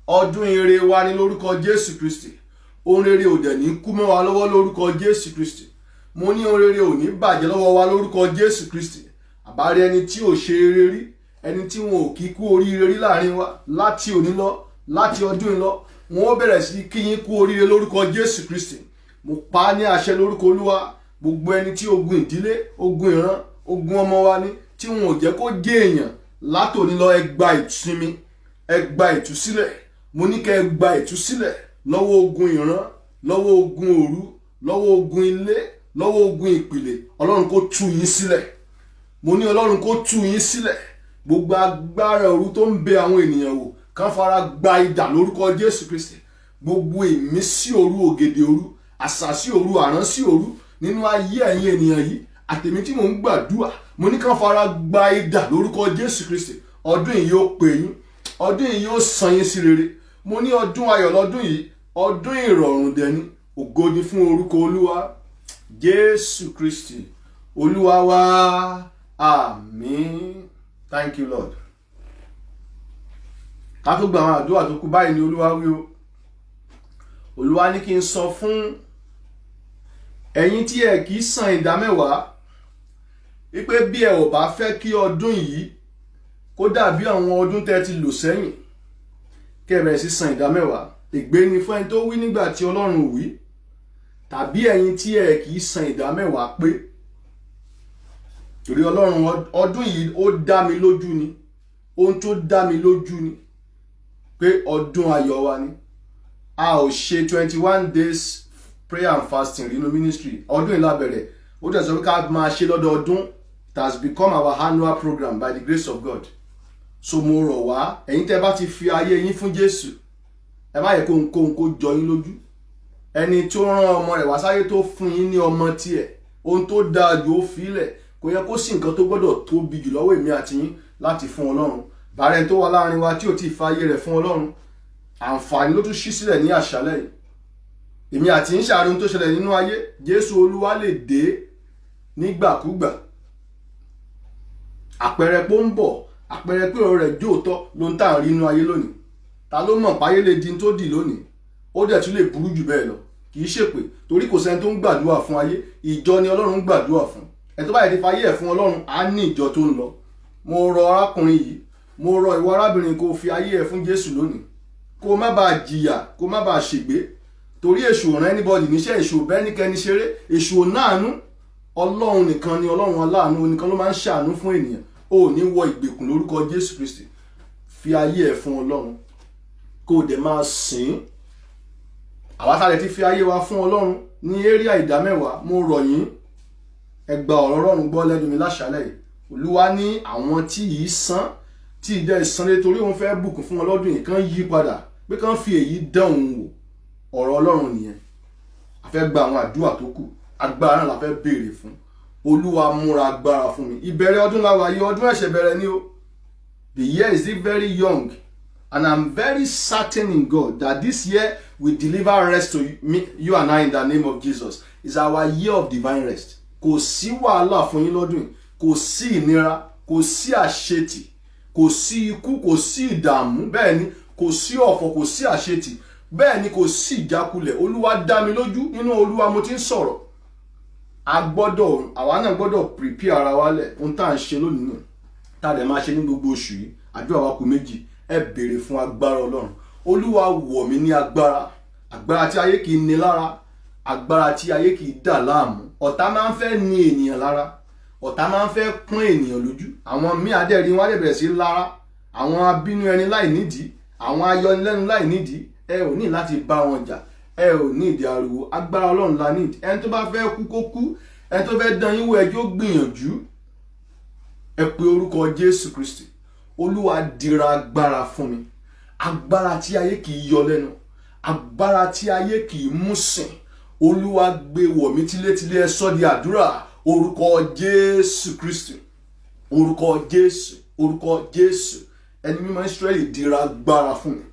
Ọdún ire wa ní lórúkọ Jésù Kristi. Ohun rere ò dẹ̀ ní kú mọ́ wa lọ́wọ́ lórúkọ Jésù Kristi. Mo ní ohun rere ò ní bàjẹ́ lọ́wọ́ wa lórúkọ Jésù Kristi. Àbárí ẹni tí ò ṣe rere rí, ẹni tí wọn ò kí kú oríire rí láàrin wa láti òní lọ, láti ọdún lọ, wọn ó bẹ̀rẹ̀ sí kí yín kú oríire lórúkọ Jésù Kristi. Mo pa á ní àṣẹ lórúkọ Olúwa. Gbogbo ẹni tí ogun ìdílé, ogun ìran, ogun ọmọ wa ní tí wọn ò jẹ́ kó jẹ́ èèyàn látòní lọ, ẹ gba ìsinmi, ẹ gba ìtúsílẹ̀. Mo ní kẹ́ ẹ gba ìtúsílẹ̀ lọ́wọ́ ogun ìran, lọ́wọ́ ogun òru, lọ́wọ́ ogun ilé, lọ́wọ́ ogun ìpìlẹ̀. Ọlọ́run kó tú yín sílẹ̀. Mo ní Ọlọ́run kó tú yín sílẹ̀. Gbogbo agbára òru tó ń bẹ àwọn ènìyàn wò kán fara gba idà lórúkọ Jésù Kristi. Gbogbo ìmísí òru, ògèdè òru, àṣàsí òru, àránsí òru nínú ayé ẹ̀yin ènìyàn yìí àtèmi tí mò ń gbàdúrà, mo ní kán fara gba idà lórúkọ Jésù Kristi. Ọdún yìí yóò pè yín, ọdún yìí yóò san yín sí rere. Mo ní ọdún ayọ̀ lọ́dún yìí, ọdún ìrọ̀rùn dẹni. Ògo ni fún orúkọ Olúwa Jésù Kristi Olúwa wa. Àmín. Thank you, Lord. Ká tó gba àwọn àdúrà tó kù báyìí ni Olúwa wí o. Olúwa ní kí n sọ fún ẹ̀yin tí ẹ kì í san ìdámẹ́wàá wípé bí ẹ ò bá fẹ́ kí ọdún yìí kó dàbí àwọn ọdún tẹ́ ti lò sẹ́yìn, kí ẹ bẹ̀rẹ̀ sí san ìdámẹ́wàá. Ègbé ni fún ẹni tó wí nígbà tí Ọlọ́run ò wí. Tàbí ẹ̀yin tí ẹ kì í san ìdámẹ́wàá pé. Torí Ọlọ́run ọdún yìí ó dá mi lójú ni, ohun tó dá mi lójú ni pé ọdún ayọ̀ wa ni. A ò ṣe 21 days prayer and fasting nínú ministry. Ọdún yìí la bẹ̀rẹ̀. Ó dẹ̀ sọ pé ká máa ṣe lọ́dọọdún. It has become our annual program by the grace of God. So mo rọ̀ wá, ẹ̀yin tẹ́ bá ti fi ayé yín fún Jésù, ẹ má yẹ kóhunkóhun kó jọ yín lójú. Ẹni tó rán ọmọ rẹ̀ wá sáyé tó fún yín ní ọmọ tiẹ̀, ohun tó dáa jù ó filẹ̀. Kò yẹ kó sí nǹkan tó gbọ́dọ̀ tóbi jù lọ́wọ́ èmi àti yín láti fún Ọlọ́run. Bàárẹ̀ tó wà láàrin wa tí ò tí ì fa ayé rẹ̀ fún Ọlọ́run, àǹfààní ló tún ṣí sílẹ̀ ní àṣálẹ́ yìí. Èmi àti yín ṣàrí ohun tó ṣẹlẹ̀ nínú ayé. Jésù Olúwa lè dé nígbàkúgbà. Àpẹẹrẹ pé ó ń bọ̀, àpẹẹrẹ pé ọ̀rọ̀ rẹ̀ jóòtọ́ ló ń tà ń rí inú ayé lónìí. Ta ló mọ̀ páyé lè di tó dì lónìí? Ó dẹ̀ tún lè burú jù bẹ́ẹ̀ lọ. Kì í ṣèpè, torí kò sẹ́ni tó ń gbàdúrà fún ayé. Ìjọ ni Ọlọ́run ń gbàdúrà fún. Ẹ tó bá yẹ ti fayé ẹ̀ fún Ọlọ́run, á ní ìjọ tó ń lọ. Mo rọ arákùnrin yìí, mo rọ ìwọ arábìnrin kó fi ayé ẹ̀ fún Jésù lónìí. Kó má bàa jìyà, kó má bàa ṣègbé. Torí èṣù ò rán anybody níṣẹ́, èṣù ò bẹ́ ẹnikẹ́ni ṣeré, èṣù ò náànú. Ọlọ́run nìkan ni Ọlọ́run aláàánú, nìkan ló máa ń ṣàánú fún ènìyàn. O ò ní wọ ìgbèkùn lórúkọ Jésù Kristi. Fi ayé ẹ̀ fún Ọlọ́run kó o dẹ̀ máa sìn. Àwa tá lè ti fi ayé wa fún Ọlọ́run ní area ìdámẹ́wàá, mo rọ̀ yín, ẹ gba ọ̀rọ̀ Ọlọ́run gbọ́ lẹ́nu mi láṣálẹ́ yìí. Olúwa ní àwọn tí yìí san, tí ìjẹ́ ìsanlé torí òun fẹ́ bùkún fún wọn lọ́dún yìí, kán yí padà pé kán fi èyí dán òun wò. Ọ̀rọ̀ Ọlọ́run nìyẹn. A fẹ́ gba àwọn àdúrà tó kù, agbára náà la fẹ́ béèrè fún. Olúwa múra agbára fún mi. Ìbẹ̀rẹ̀ ọdún la wà yìí, ọdún ẹ̀ṣẹ̀ bẹ̀rẹ̀ ni o. The year is still very young, and I'm very certain in God that this year will deliver rest to me, you and I, in the name of Jesus. It's our year of divine rest. Kò sí wàhálà fún yín lọ́dún yìí, kò sí ìnira, kò sí àṣetì, kò sí ikú, kò sí ìdààmú, bẹ́ẹ̀ ni kò sí ọ̀fọ̀, kò sí àṣetì, bẹ́ẹ̀ ni kò sí ìjákulẹ̀. Olúwa dá mi lójú, nínú Olúwa mo ti ń sọ̀rọ̀. Àwa náà gbọ́dọ̀ prepare ara wa lẹ̀. Ohun tá à ń ṣe lónìí náà, tá a dẹ̀ máa ṣe ní gbogbo oṣù yìí. Àdúrà wa kù méjì. Ẹ béèrè fún agbára Ọlọ́run. Olúwa wọ̀ mí ní agbára. Agbára tí ayé kì í ní lára. Agbára tí ayé kì í dà láàmú. Ọ̀tá máa ń fẹ́ ní ènìyàn lára. Ọ̀tá máa ń fẹ́ pọ́n ènìyàn lójú. Àwọn míì adẹ́rìn wọn á bẹ̀rẹ̀ sí lára. Àwọn abínú ẹni láì nídìí. Àwọn ayọnilẹ́nu láì nídìí. Ẹ ò ní láti bá wọn jà. ẹ ò ní ìdí ariwo, agbára Ọlọ́run la ní ìdí. Ẹni tó bá fẹ́ kú kó kú, ẹni tó fẹ́ dán yín wò ẹjọ́ gbìyànjú. Ẹ pe orúkọ Jésù Kristi. Olúwa dira agbára fún mi, agbára tí ayé kì í yọ lẹ́nu, agbára tí ayé kì í mú sìn. Olúwa gbé wọ̀ mí tílétílé, ẹ sọ di àdúrà. Orúkọ Jésù Kristi, orúkọ Jésù, orúkọ Jésù. Ẹni mímọ́ Ísírẹ́lì dira agbára fún mi.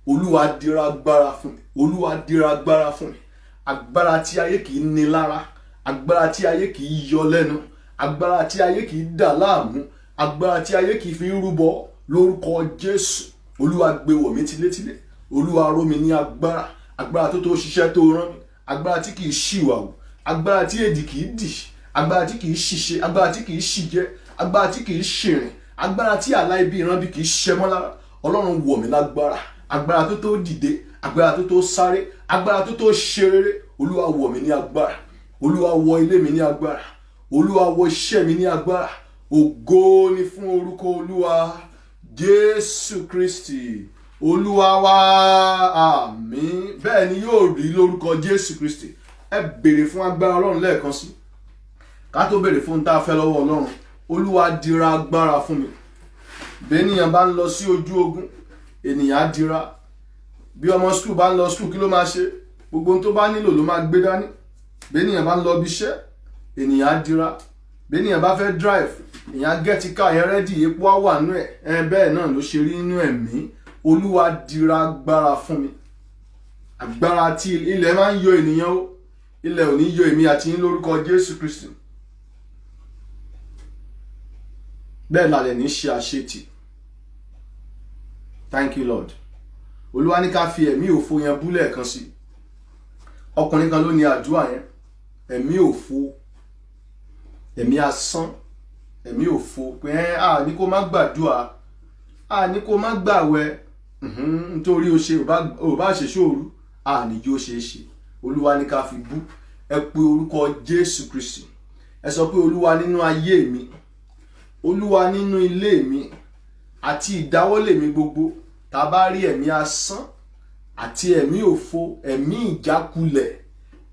Olúwa dira agbára fún mi, Olúwa dira agbára fún mi. Agbára tí ayé kì í ní lára, agbára tí ayé kì í yọ lẹ́nu, agbára tí ayé kì í dà láàmú, agbára tí ayé kì í fi rúbọ. Lórúkọ Jésù, Olúwa gbé wọ̀ mí tílétílé. Olúwa ró mi ní agbára, agbára tó ṣiṣẹ́ tó rán mi, agbára tí kì í ṣìwàwù, agbára tí èdì kì í dì, agbára tí kì í ṣìṣe, agbára tí kì í ṣìjẹ, agbára tí kì í ṣìrìn, agbára tí àlá ibi ìran bí kì í ṣẹ mọ́ lára. Ọlọ́run wọ̀ mí lágbára, agbára tó dìde, agbára tó sáré, agbára tó ṣe rere. Olúwa wọ̀ mí ní agbára, Olúwa wọ ilé mi ní agbára, Olúwa wọ iṣẹ́ mi ní agbára. Ògo ni fún orúkọ Olúwa. Jésù Kristi Olúwa wa, àmín. Bẹ́ẹ̀ ni yóò rí lórúkọ Jésù Kristi. Ẹ béèrè fún agbára Ọlọ́run lẹ́ẹ̀kan sí. Ká tó béèrè fún tá a fẹ́ lọ́wọ́ Ọlọ́run. Olúwa dira agbára fún mi. Bẹ́ẹ̀nìyàn bá ń lọ sí ojú ogun, ènìyàn á dira. Bí ọmọ skul bá ń lọ skul, kí ló máa ṣe? Gbogbo ohun tó bá nílò ló máa gbé dání. Bẹ́ẹ̀nìyàn bá ń lọ bí iṣẹ́, ènìyàn á dira. Bẹ́ẹ̀nìyàn bá fẹ́ drive, èèyàn gẹ́tì ká yẹn rẹ́dì, epo á wà nú ẹ̀. Bẹ́ẹ̀ náà ló ṣe rí nínú ẹ̀mí. Olúwa dira agbára fún mi. Agbára tí ilẹ̀ máa ń yọ ènìyàn ó, ilẹ̀ ò ní yọ èmi àti yín lórúkọ Jésù Kristi. Bẹ́ẹ̀ lálẹ́ ní ṣe àṣetì. Thank you Lord. Olúwa ní ká fi ẹ̀mí òfo yẹn bú lẹ́ẹ̀kan sí. Ọkùnrin kan ló ní àdúrà yẹn. Ẹ̀mí òfo, ẹ̀mí asán, ẹ̀mí òfo. Pé ní kó má gbàdúrà, ní kó má gbàwẹ̀, nítorí ò bá ṣe ṣòru, ní yóò ṣe é ṣe. Olúwa ní ká fi bú. Ẹ pe orúkọ Jésù Kristi. Ẹ sọ pé Olúwa nínú ayé mi, Olúwa nínú ilé mi àti ìdáwọ́lé mi gbogbo, tá bá rí ẹ̀mí asán àti ẹ̀mí òfo, ẹ̀mí ìjákulẹ̀,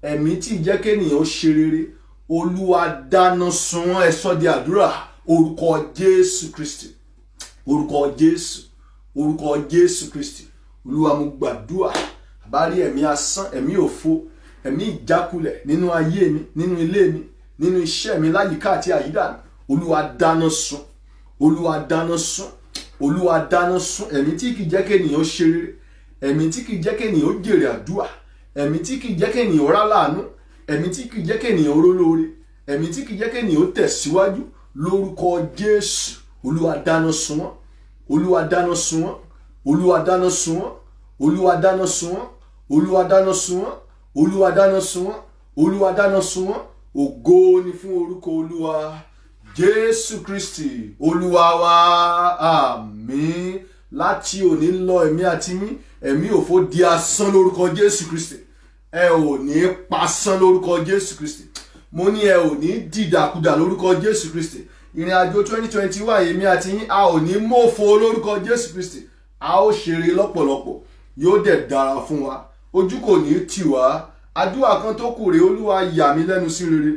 ẹ̀mí tí jẹ́ kéèyàn ṣe rere, Olúwa dáná sun wọ́n. Ẹ sọ di àdúrà. Orúkọ Jésù Kristi, orúkọ Jésù, orúkọ Jésù Kristi. Olúwa mo gbàdúrà, bá rí ẹ̀mí asán, ẹ̀mí òfo, ẹ̀mí ìjákulẹ̀ nínú ayé mi, nínú ilé mi, nínú iṣẹ́ mi, láyìíká àti àyídà mi, Olúwa dáná sun, Olúwa dáná sun, Olúwa dáná sun. Ẹ̀mí tí kì í jẹ́ kéèyàn ṣe rere, ẹ̀mí tí kì í jẹ́ kéèyàn jèrè àdúrà, ẹ̀mí tí kì í jẹ́ kéèyàn rá láàánú, ẹ̀mí tí kì í jẹ́ kéèyàn rólóore, ẹ̀mí tí kì í jẹ́ kéèyàn tẹ̀síwájú. Lórúkọ Jésù, Olúwa dáná sun wọ́n, Olúwa dáná sun wọ́n, Olúwa dáná sun wọ́n, Olúwa dáná sun wọ́n, Olúwa dáná sun wọ́n, Olúwa dáná sun wọ́n, Olúwa dáná sun wọ́n. Ògo ni fún orúkọ Olúwa. Jésù Kristi Olúwa wa, àmín. Láti òní lọ, ẹ̀mí àti yín, ẹ̀mí òfo di asán lórúkọ Jésù Kristi. Ẹ ò ní pasán lórúkọ Jésù Kristi. Mo ní ẹ ò ní dìdàkudà lórúkọ Jésù Kristi. Ìrìn àjò 2021 èmi àti yín, a ò ní mọ̀fo lórúkọ Jésù Kristi. A ó ṣeré lọ́pọ̀lọpọ̀, yóò dẹ̀ dára fún wa. Ojú kò ní tì wá. Àdúrà kan tó kù rèé. Olúwa yà mí lẹ́nu sí rere.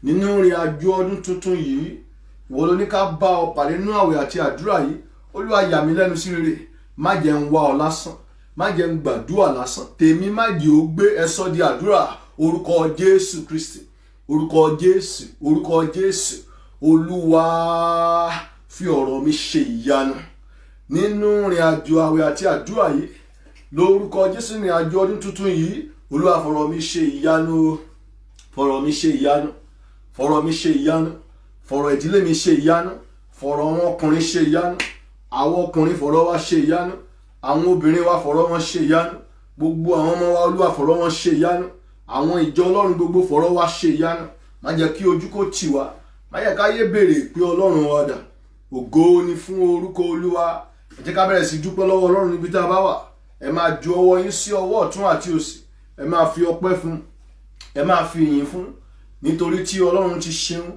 Nínú ìrìn àjò ọdún tuntun yìí, ìwọ ló ní ká bá ọ pàdé nínú àwẹ̀ àti àdúrà yìí. Olúwa yà mí lẹ́nu sí rere. Má jẹ́ n wá ọ lásán, má jẹ́ n gbàdúrà lásán. Tèmi má jẹ́ ó gbé. Ẹ sọ di àdúrà. Orúkọ Jésù Kristi, orúkọ Jésù, orúkọ Jésù. Olúwa fi ọ̀rọ̀ mi ṣe ìyanu nínú ìrìn àjò àwẹ̀ àti àdúrà yìí. Lórúkọ Jésù, ìrìn àjò ọdún tuntun yìí, Olúwa fọ̀rọ̀ mi ṣe ìyanu, fọ̀rọ̀ mi ṣe ìyanu, fọ̀rọ̀ mi ṣe ìyanu, fọ̀rọ̀ ìdílé mi ṣe ìyanu, fọ̀rọ̀ àwọn ọkùnrin ṣe ìyanu, àwọn ọkùnrin fọ̀rọ̀ wa ṣe ìyanu, àwọn obìnrin wa fọ̀rọ̀ wọn ṣe ìyanu, gbogbo àwọn ọmọ wa Olúwa fọ̀rọ̀ wọn ṣe ìyanu, àwọn ìjọ Ọlọ́run gbogbo fọ̀rọ̀ wa ṣe ìyanu. Má jẹ́ kí ojú kó tì wá, má jẹ́ káyé béèrè pé Ọlọ́run wa dà. Ògo ni fún orúkọ Olúwa. Ẹ jẹ́ ká bẹ̀rẹ̀ sí dúpẹ́ lọ́wọ́ Ọlọ́run níbi tá a bá wà. Ẹ máa ju ọwọ́ yín sí ọwọ́ ọ̀tún àti òsì. Ẹ máa fi ọpẹ́ fún, ẹ máa fi ìyìn fún, nítorí tí Ọlọ́run ti ṣeun,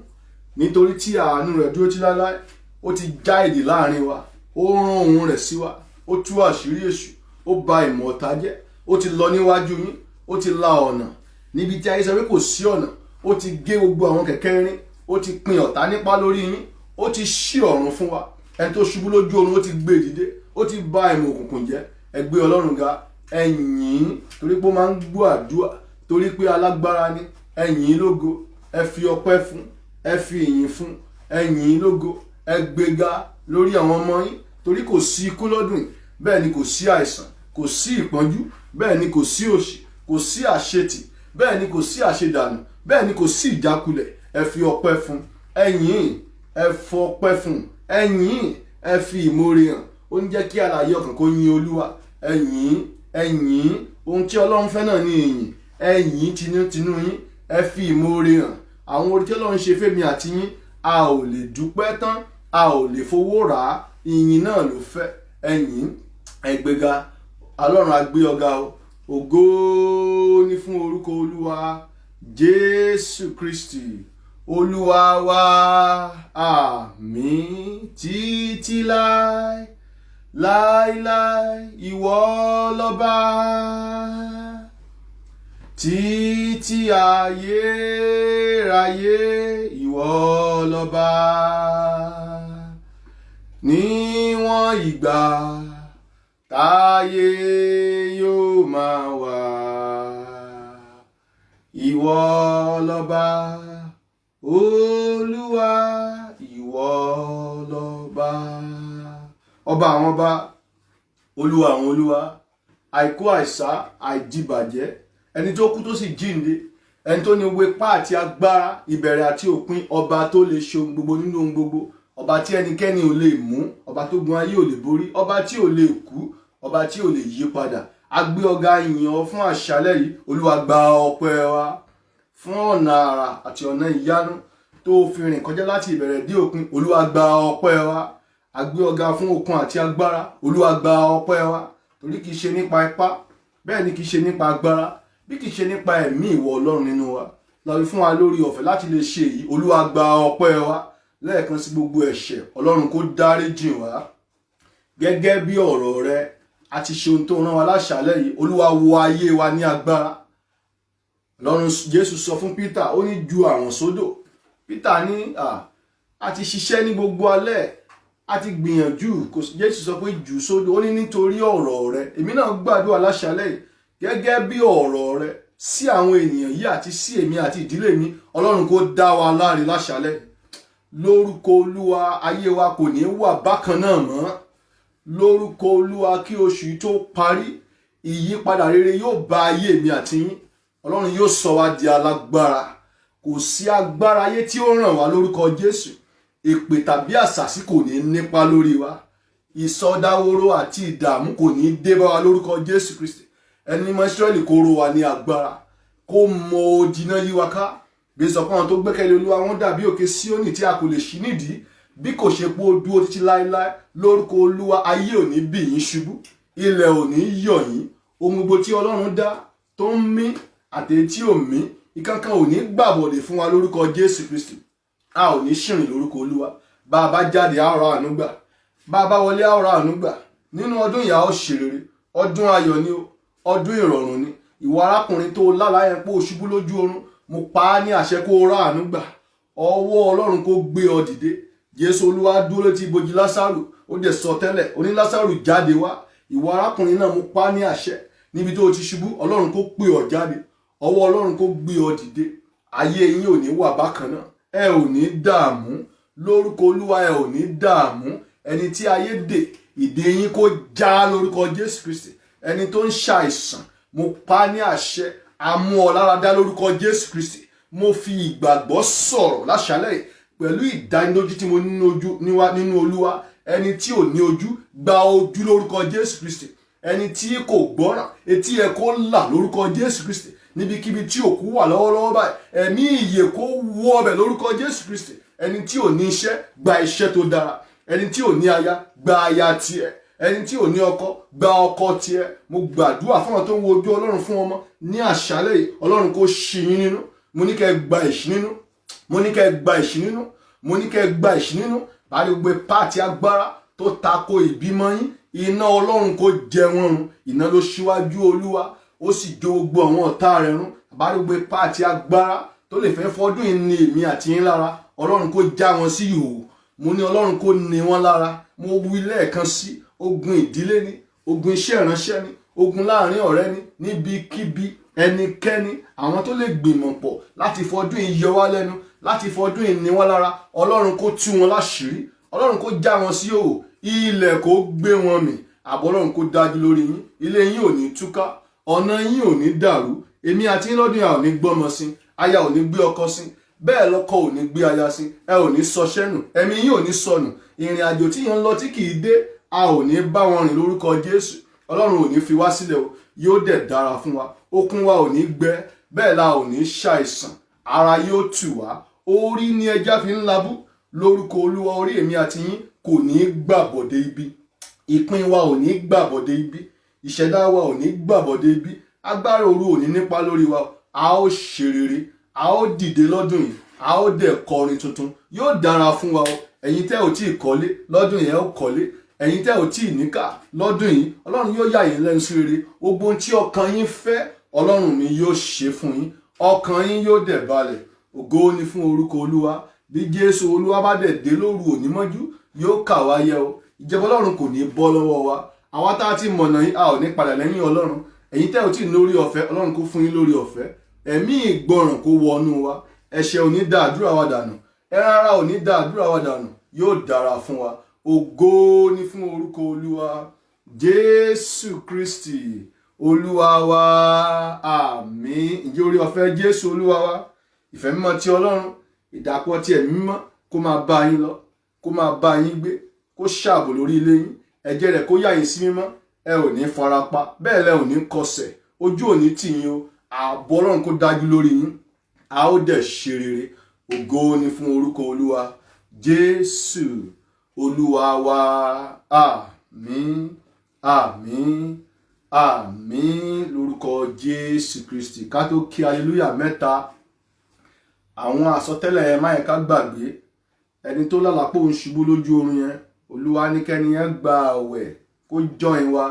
nítorí tí àánú rẹ̀ dúró títí láéláé. Ó ti já ìdè láàrin wa, ó rán ohùn rẹ̀ sí wa, ó tú àṣírí èṣù, ó ba ìmọ̀ ọ̀tá jẹ́, ó ti lọ níwájú yín, ó ti la ọ̀nà níbi tí ayé sọ pé kò sí ọ̀nà, ó ti gé gbogbo àwọn kẹ̀kẹ́ irin, ó ti pin ọ̀tá nípa lórí yín, ó ti ṣí ọ̀run fún wa. Ẹni tó ṣubú lójú oorun ó ti gbé dìde, ó ti bà ìmọ̀ òkùnkùn jẹ́. Ẹ gbé Ọlọ́run ga, ẹ yìn torí pé ó máa ń gbọ́ àdúrà, torí pé alágbára ni. Ẹ yìn lógo, ẹ fi ọpẹ́ fún, ẹ fi ìyìn fún, ẹ yìn lógo, ẹ gbéga lórí àwọn ọmọ yín torí kò sí ikú lọ́dún yìí, bẹ́ẹ̀ ni kò sí àìsàn, kò sí ìpọ́njú, bẹ́ẹ̀ ni kò sí òṣì, kò sí àṣetì, bẹ́ẹ̀ ni kò sí àṣedànù, bẹ́ẹ̀ ni kò sí ìjákulẹ̀. Ẹ fi ọpẹ́ fún, ẹ yìn, ẹ fọpẹ́ fún, ẹ yìn, ẹ fi ìmoore hàn. Ó ń jẹ́ kí alààyè ọkàn kó yin Olúwa. Ẹ yìn, ẹ yìn, ohun tí Ọlọ́run fẹ́ náà ni ìyìn. Ẹ yìn tinútinú yín, ẹ fi ìmoore hàn. Àwọn oore tí Ọlọ́run ṣe fẹ́mi àti yín, a ò lè dúpẹ́ tán, a ò lè fowó rà á. Ìyìn náà ló fẹ́. Ẹ yìn, ẹ gbéga. Ọlọ́run á gbé ọ̀gá o. Ògo ni fún orúkọ Olúwa Jésù Kristi Olúwa wa. Àmín. Títí láé láíláí ìwọ lọ́ba, títí ayérayé ìwọ lọ́ba. Níwọ̀n ìgbà táyé yóò máa wà, ìwọ lọ́ba, Olúwa ìwọ lọ́ba. Ọba àwọn ọba, Olúwa àwọn olúwa, àìkú àìsá àìdìbàjẹ́, ẹni tó kú tó sì jíǹde, ẹni tó ní gbogbo ipá àti agbára, ìbẹ̀rẹ̀ àti òpin, ọba tó lè ṣe ohun gbogbo nínú ohun gbogbo, ọba tí ẹnikẹ́ni ò lè mú, ọba tó gun ayé ò lè borí, ọba tí ò lè kú, ọba tí ò lè yí padà. A gbé ọ̀gá ìyìn ọ fún àṣálẹ́ yìí. Olúwa gba ọpẹ́ wa fún ọ̀nà àrà àti ọ̀nà ìyanu tó fi rìn kọjá láti ìbẹ̀rẹ̀ dé òpin. Olúwa gba ọpẹ́ wa. A gbé ọ̀gá fún okun àti agbára. Olúwa gba ọpẹ́ wa torí kìí ṣe nípa ipá, bẹ́ẹ̀ ni kìí ṣe nípa agbára, bí kìí ṣe nípa ẹ̀mí ìwọ Ọlọ́run nínú wa. Lọ́ọ́ fún wa lórí ọ̀fẹ́ láti lè ṣe èyí. Olúwa gba ọpẹ́ wa. Lẹ́ẹ̀kan sí gbogbo ẹ̀ṣẹ̀, Ọlọ́run kó dáríjì wá gẹ́gẹ́ bí ọ̀rọ̀ rẹ. A ti ṣe ohun tó rán wa láṣálẹ́ yìí. Olúwa wo ayé wa ní agbára. Ọlọ́run Jésù sọ fún Peter, ó ní ju àwọn sódò. Peter ní a ti ṣiṣẹ́ ní gbogbo alẹ́, a ti gbìyànjú. Jésù sọ pé jù sódò. Ó ní nítorí ọ̀rọ̀ rẹ. Èmi náà gbàdúrà láṣálẹ́ yìí gẹ́gẹ́ bí ọ̀rọ̀ rẹ sí àwọn ènìyàn yìí àti sí èmi àti ìdílé mi. Ọlọ́run kó dá wa láre láṣálẹ́. Lórúkọ Olúwa, ayé wa kò ní wà bákan náà mọ́. Lórúkọ Olúwa, kí oṣù yìí tó parí, ìyípadà rere yóò bá ayé mi àti yín. Ọlọ́run yóò sọ wá di alágbára. Kò sí agbára ayé tí ó ràn wá lórúkọ Jésù. Èpè tàbí àṣàsí kò ní nípa lórí wa. Ìsọdáwóró àti ìdààmú kò ní dé bá wa lórúkọ Jésù Kristi. Ẹni mímọ́ Ísírẹ́lì kó ró wa ní agbára, kó mọ odi náà yí wa ká. Bí sọ pé àwọn tó gbẹ́kẹ̀lé Olúwa wọn dàbí òkè Síónì tí a kò lè ṣí nídìí, bí kò ṣe pé ó dúró títí láéláé. Lórúkọ Olúwa, ayé ò ní bì yín ṣubú, ilẹ̀ ò ní yọ̀ yín. Ohun gbogbo tí Ọlọ́run dá tó ń mí àti tí ò mí, ìkankan ò ní gbàbọ̀dè fún wa lórúkọ Jésù Kristi. A ò ní ṣìrìn lórúkọ Olúwa. Bá a bá jáde, a ó ra àánú gbà. Bá a bá wọlé, a ó ra àánú gbà. Nínú ọdún yìí a ó ṣe rere. Ọdún ayọ̀ ni o, ọdún ìrọ̀rùn ni. Ìwọ arákùnrin tó lálàá yẹn pé o ṣubú lójú oorun, mo pa á ní àṣẹ kó ra àánú gbà. Ọwọ́ Ọlọ́run kó gbé ọ dìde. Jésù Olúwa dúró létí ibojì Lásárù, ó dẹ̀ sọ tẹ́lẹ̀, ó ní Lásárù jáde wá. Ìwọ arákùnrin náà, mo pa á ní àṣẹ níbi tó o ti ṣubú, Ọlọ́run kó pè ọ jáde. Ọwọ́ Ọlọ́run kó gbé ọ dìde. Ayé yín ò ní wà bákan náà. Ẹ ò ní dààmú. Lórúkọ Olúwa, ẹ ò ní dààmú. Ẹni tí ayé dè, ìdè yín kó já lórúkọ Jésù Kristi. Ẹni tó ń ṣàìsàn, mo pa á ní àṣẹ, a mú ọ lára dá lórúkọ Jésù Kristi. Mo fi ìgbàgbọ́ sọ̀rọ̀ láṣálẹ́ yìí pẹ̀lú ìdánilójú tí mo nínú Olúwa. Ẹni tí ò ní ojú, gba ojú lórúkọ Jésù Kristi. Ẹni tí kò gbọ́ràn, etí ẹ kó là lórúkọ Jésù Kristi. Níbikíbi tí òkú wà lọ́wọ́lọ́wọ́ báyìí, ẹ̀mí ìyè kó wọ ọbẹ̀ lórúkọ Jésù Kristi. Ẹni tí ò ní iṣẹ́, gba iṣẹ́ tó dára. Ẹni tí ò ní aya, gba aya tiẹ̀. Ẹni tí ò ní ọkọ, gba ọkọ tiẹ̀. Mo gbàdúrà fún àwọn tó ń wo ojú Ọlọ́run fún ọmọ ní àṣálẹ́ yìí. Ọlọ́run kó ṣí yín nínú. Mo ní kẹ́ gba ìṣí nínú. Mo ní kẹ́ gba ìṣí nínú. Mo ní kẹ́ gba ìṣí nínú. Báyìí gbogbo ipá àti agbára tó tako ìbímọ yín, iná ọlọ́run kó jẹ wọ́n run. Iná ló ṣíwájú olúwa ó sì jó gbogbo àwọn ọ̀tá rẹ̀ run. Àbárúgbó ipá àti agbára tó lè fẹ́ fọdún yìí ní èmi àti yín lára, ọlọ́run kó já wọn sí ìhòòhò. Mo ní ọlọ́run kó ní wọn lára. Mo wí lẹ́ẹ̀kan sí, ogun ìdílé ni, ogun iṣẹ́ ìránṣẹ́ ni, ogun láàrin ọ̀rẹ́ ni, níbikíbi ẹnikẹ́ni àwọn tó lè gbìmọ̀ pọ̀ láti fọdún yìí yọ wá lẹ́nu, láti fọdún yìí ní wọn lára, ọlọ́run kó tú wọn láṣìírí, ọlọ́run kó já wọn sí ìhòòhò, ilẹ̀ kó gbé wọn mì. Ààbò ọlọ́run kó dájú lórí yín. Ilé yín ò ní túká, ọ̀nà yín ò ní dàrú. Èmi àti yín lọ́dún yìí ò ní gbọ́mọ sí, aya ò ní gbé ọkọ sí, bẹ́ẹ̀ lọ́kọ ò ní gbé aya sí, ẹ ò ní sọṣẹ́ nù, ẹ̀mí yín ò ní sọnù. Ìrìn àjò tí yẹn ń lọ tí kì í dé, a ò ní bá wọn rìn lórúkọ Jésù. Ọlọ́run ò ní fi wá sílẹ̀ o, yóò dẹ̀ dára fún wa. Okun wa ò ní gbẹ, bẹ́ẹ̀ la ò ní ṣàìsàn, ara yóò tù wá. Orí ni ẹja fi ń labú lórúkọ olúwa. Orí èmi àti yín kò ní gbàbọ̀dé ibi, ìpín wa ò ní gbàbọ̀dé ibi, ìṣẹ̀dá wa ò ní gbàbọ̀dé ibi, agbára òru ò ní nípa lórí wa. A ó ṣe rere, a ó dìde lọ́dún yìí, a ó dẹ̀ kọrin tuntun. Yóò dára fún wa o. Ẹ̀yin tẹ́ ò tí ì kọ́lé lọ́dún yìí ẹ ó kọ́lé, ẹ̀yin tẹ́ ò tí ì níkà lọ́dún yìí ọlọ́run yóò yà yín lẹ́nu sí rere. Gbogbo ohun tí ọkàn yín fẹ́ ọlọ́run mi yóò ṣe fún yín, ọkàn yín yóò dẹ̀ balẹ̀. Ògo ni fún orúkọ olúwa. Bí Jésù olúwa bá dẹ̀ dé lóru òní mọ́jú yóò kà wá yẹ o. Ìjọba ọlọ́run kò ní bọ́ lọ́wọ́ wa. Àwa tá a ti mọ̀nà yín a ò ní padà lẹ́yìn ọlọ́run. Ẹ̀yin tẹ́ ò tí ì lórí ọ̀fẹ́ ọlọ́run kó fún yín lórí ọ̀fẹ́. Ẹ̀mí ìgbọràn kó wọnú wa. Ẹ̀ṣẹ̀ ò ní dá àdúrà wa dànù, ẹran ara ò ní dá àdúrà wa dànù. Yóò dára fún wa. Ògo ni fún orúkọ olúwa. Jésù Kristi olúwa wa, àmín. Ǹjẹ́ orí ọ̀fẹ́ Jésù olúwa wa, ìfẹ́ mímọ́ ti ọlọ́run, ìdàpọ̀ ti ẹ̀mí mímọ́ kó máa bá yín lọ, kó máa bá yín gbé, kó ṣààbò lórí ilé yín. Ẹ̀jẹ̀ rẹ̀ kó yà yín sí mímọ́, ẹ ò ní farapa, bẹ́ẹ̀ lẹ ò ní kọsẹ̀, ojú ò ní tì yín o. Ààbò ọlọ́run kó dájú lórí yín, a ó dẹ̀ ṣe rere. Ògo ni fún orúkọ olúwa. Jésù olúwa wa, àmín, àmín, àmín lórúkọ Jésù Kristi. Ká tó kí hallelujah mẹ́ta, àwọn àsọtẹ́lẹ̀ yẹn má yẹ ká gbàgbé. Ẹni tó lálàpọ̀ ń ṣubú lójú oorun yẹn, olúwa ní kẹ́ni yẹn gba àwẹ̀ kó join wa.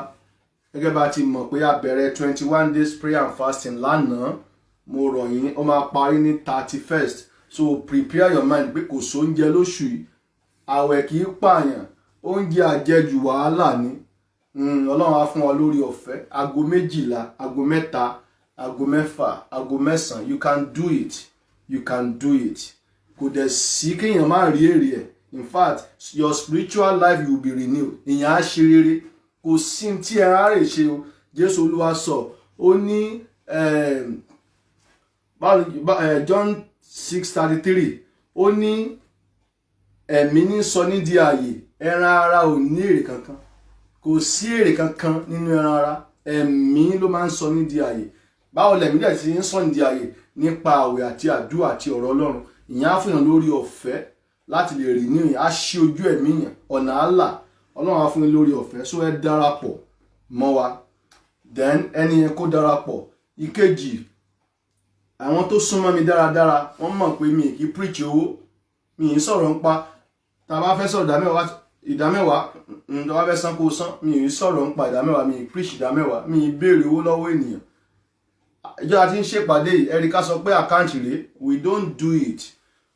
Gẹ́gẹ́ bá ti mọ̀ pé a bẹ̀rẹ̀ 21 days prayer and fasting lánàá. Mo rọ̀ yín ó máa parí ní 31st, so prepare your mind pé kò sóúnjẹ lóṣù yìí. Àwẹ̀ kì í pààyàn, oúnjẹ àjẹjù wàhálà ni. Ọlọ́run á fún wa lórí ọ̀fẹ́. Aago 12, aago 3, aago 4, aago 9. You can do it, you can do it. Kò dẹ̀ sí kéèyàn má rí èrè ẹ̀. In fact, your spiritual life will be renewed. Èèyàn á ṣe rere. Kò sí tí ẹran á rè ṣe o. Jésù olúwa sọ, ó ní John 6:33, ó ní ẹ̀mí ní sọ ní di ààyè, ẹran ara ò ní èrè kankan. Kò sí èrè kankan nínú ẹran ara, ẹ̀mí ló máa ń sọ ní di ààyè. Báwo lẹ̀mí dẹ̀ ti ń sọ ní di ààyè? Nípa àwẹ̀ àti àdúrà àti ọ̀rọ̀ ọlọ́run. Ìyẹn á fún yàn lórí ọ̀fẹ́ láti lè rí ní ìyẹn, á ṣí ojú ẹ̀mí yàn, ọ̀nà àlà. Ọlọ́run á fún yín lórí ọ̀fẹ́, so ẹ darapọ̀ mọ́ wa. Then ẹni yẹn kó darapọ̀. Ìkejì, àwọn tó súnmọ́ mi dáradára wọ́n mọ̀ pé mi kì í preach owó, mi ì sọ̀rọ̀ ń pa. Tá a bá fẹ́ sọ̀rọ̀ ìdámẹ́wàá tó bá fẹ́ san kó san, mi ì sọ̀rọ̀ ń pa ìdámẹ́wàá, mi ì preach ìdámẹ́wàá, mi ì béèrè owó lọ́wọ́ ènìyàn. Ìjọ àti ń ṣèpàdé yìí, ẹ̀rí ká sọ pé àkáǹtì rèé, we don't do it.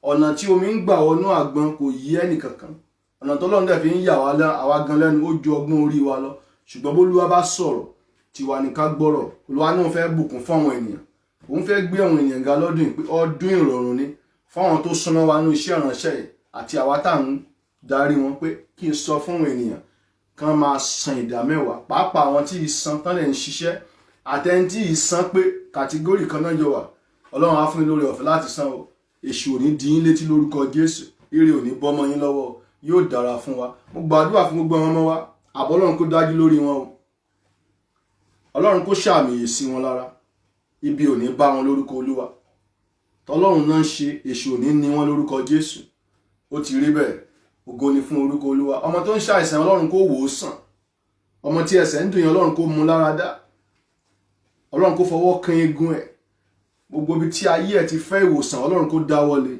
Ọ̀nà tí omi ń gbà wọnú àgbọn kò yí ẹnì kankan. Ọ̀nà tó lọ́n dẹ̀ fi ń yà wá àwa gan lẹ́nu ó ju ọgbọ́n orí wa lọ. Ṣùgbọ́n bólúwa bá sọ̀rọ̀, tiwa ní ká gbọ́rọ̀. Olúwa náà fẹ́ bùkún fún àwọn ènìyàn. Òun fẹ́ gbé àwọn ènìyàn ga lọ́dún yìí pé ọdún ìrọ̀rùn ni fún àwọn tó súnmọ́ wa ní iṣẹ́ ìránṣẹ́ yìí àti àwa tá à ń darí wọn, pé kí n sọ fún àwọn ènìyàn kán máa san ìdámẹ́wàá. Pàápàá àwọn tí ìsan tán lè ń ṣiṣẹ́ àtẹni tí ìsan pé kàtígórì kan náà jọ wà. Ọlọ́run á fún yín lórí ọ̀fẹ́ láti san o. Èṣù ò ní di yín létí lórúkọ Jésù. Ire ò ní bọ́mọ yín lọ́wọ́. Yóò dára fún wa. Mo gbàdúrà fún gbogbo ọmọ wa. Ààbò Ọlọ́run kó dájú lórí wọn o. Ọlọ́run kó ṣàmìyè sí wọn lára. Ibi ò ní bá wọn lórúkọ Olúwa. Tọ́lọ́run náà ń ṣe, èṣù ò ní ní wọn lórúkọ Jésù. Ó ti rí bẹ́ẹ̀. Ògo ni fún orúkọ Olúwa. Ọmọ tó ń ṣàìsàn Ọlọ́run kó wò ó sàn. Ọmọ tí ẹsẹ̀ ń dùn yẹn Ọlọ́run kó mú lára dá. Ọlọ́run kó fọwọ́ kan eegun ẹ̀. Gbogbo ibi tí ayé ẹ̀ ti fẹ́ ìwòsàn Ọlọ́run kó dáwọ́lé.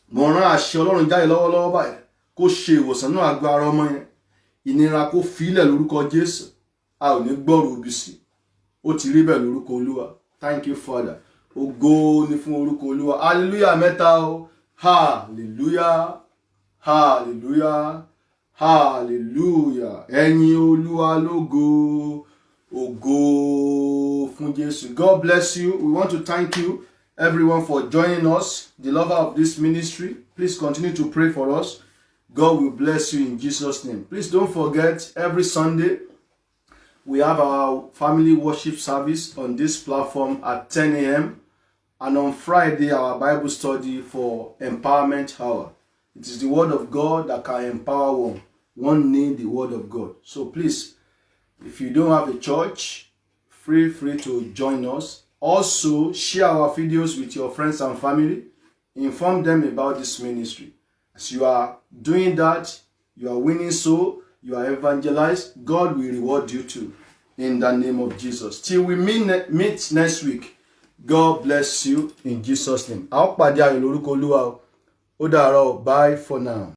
Mo rán àṣẹ Ọlọ́run jáde lọ́wọ́lọ́wọ́ báyìí kó ṣe ìwòsàn náà àgọ́ ara ọmọ yẹn. ìnira kó filẹ̀ lórúkọ Jésù. A ò ní gbọ́rọ̀ òbí sí. Ó ti rí bẹ́ẹ̀ lórúkọ Olúwa. Thank you, Father. Ògo ni fún orúkọ Olúwa. Hallelujah mẹ́ta o. Hallelujah. Hallelujah. Hallelujah. Ẹ̀yin Olúwa lógo. Ògo fún Jésù. God bless you. We want to thank you, everyone, for joining us, the lover of this ministry. Please continue to pray for us. God will bless you in Jesus' name. Please don't forget, every Sunday, we have our family worship service on this platform at 10 a.m. And on Friday, our Bible study for Empowerment Hour. It is the Word of God that can empower one. One need the Word of God. So please, if you don't have a church, feel free to join us. Also, share our videos with your friends and family. Inform them about this ministry. As you are doing that, you are winning soul, you are evangelized, God will reward you too. In the name of Jesus. Till we meet next week, God bless you in Jesus' name. Bye for now.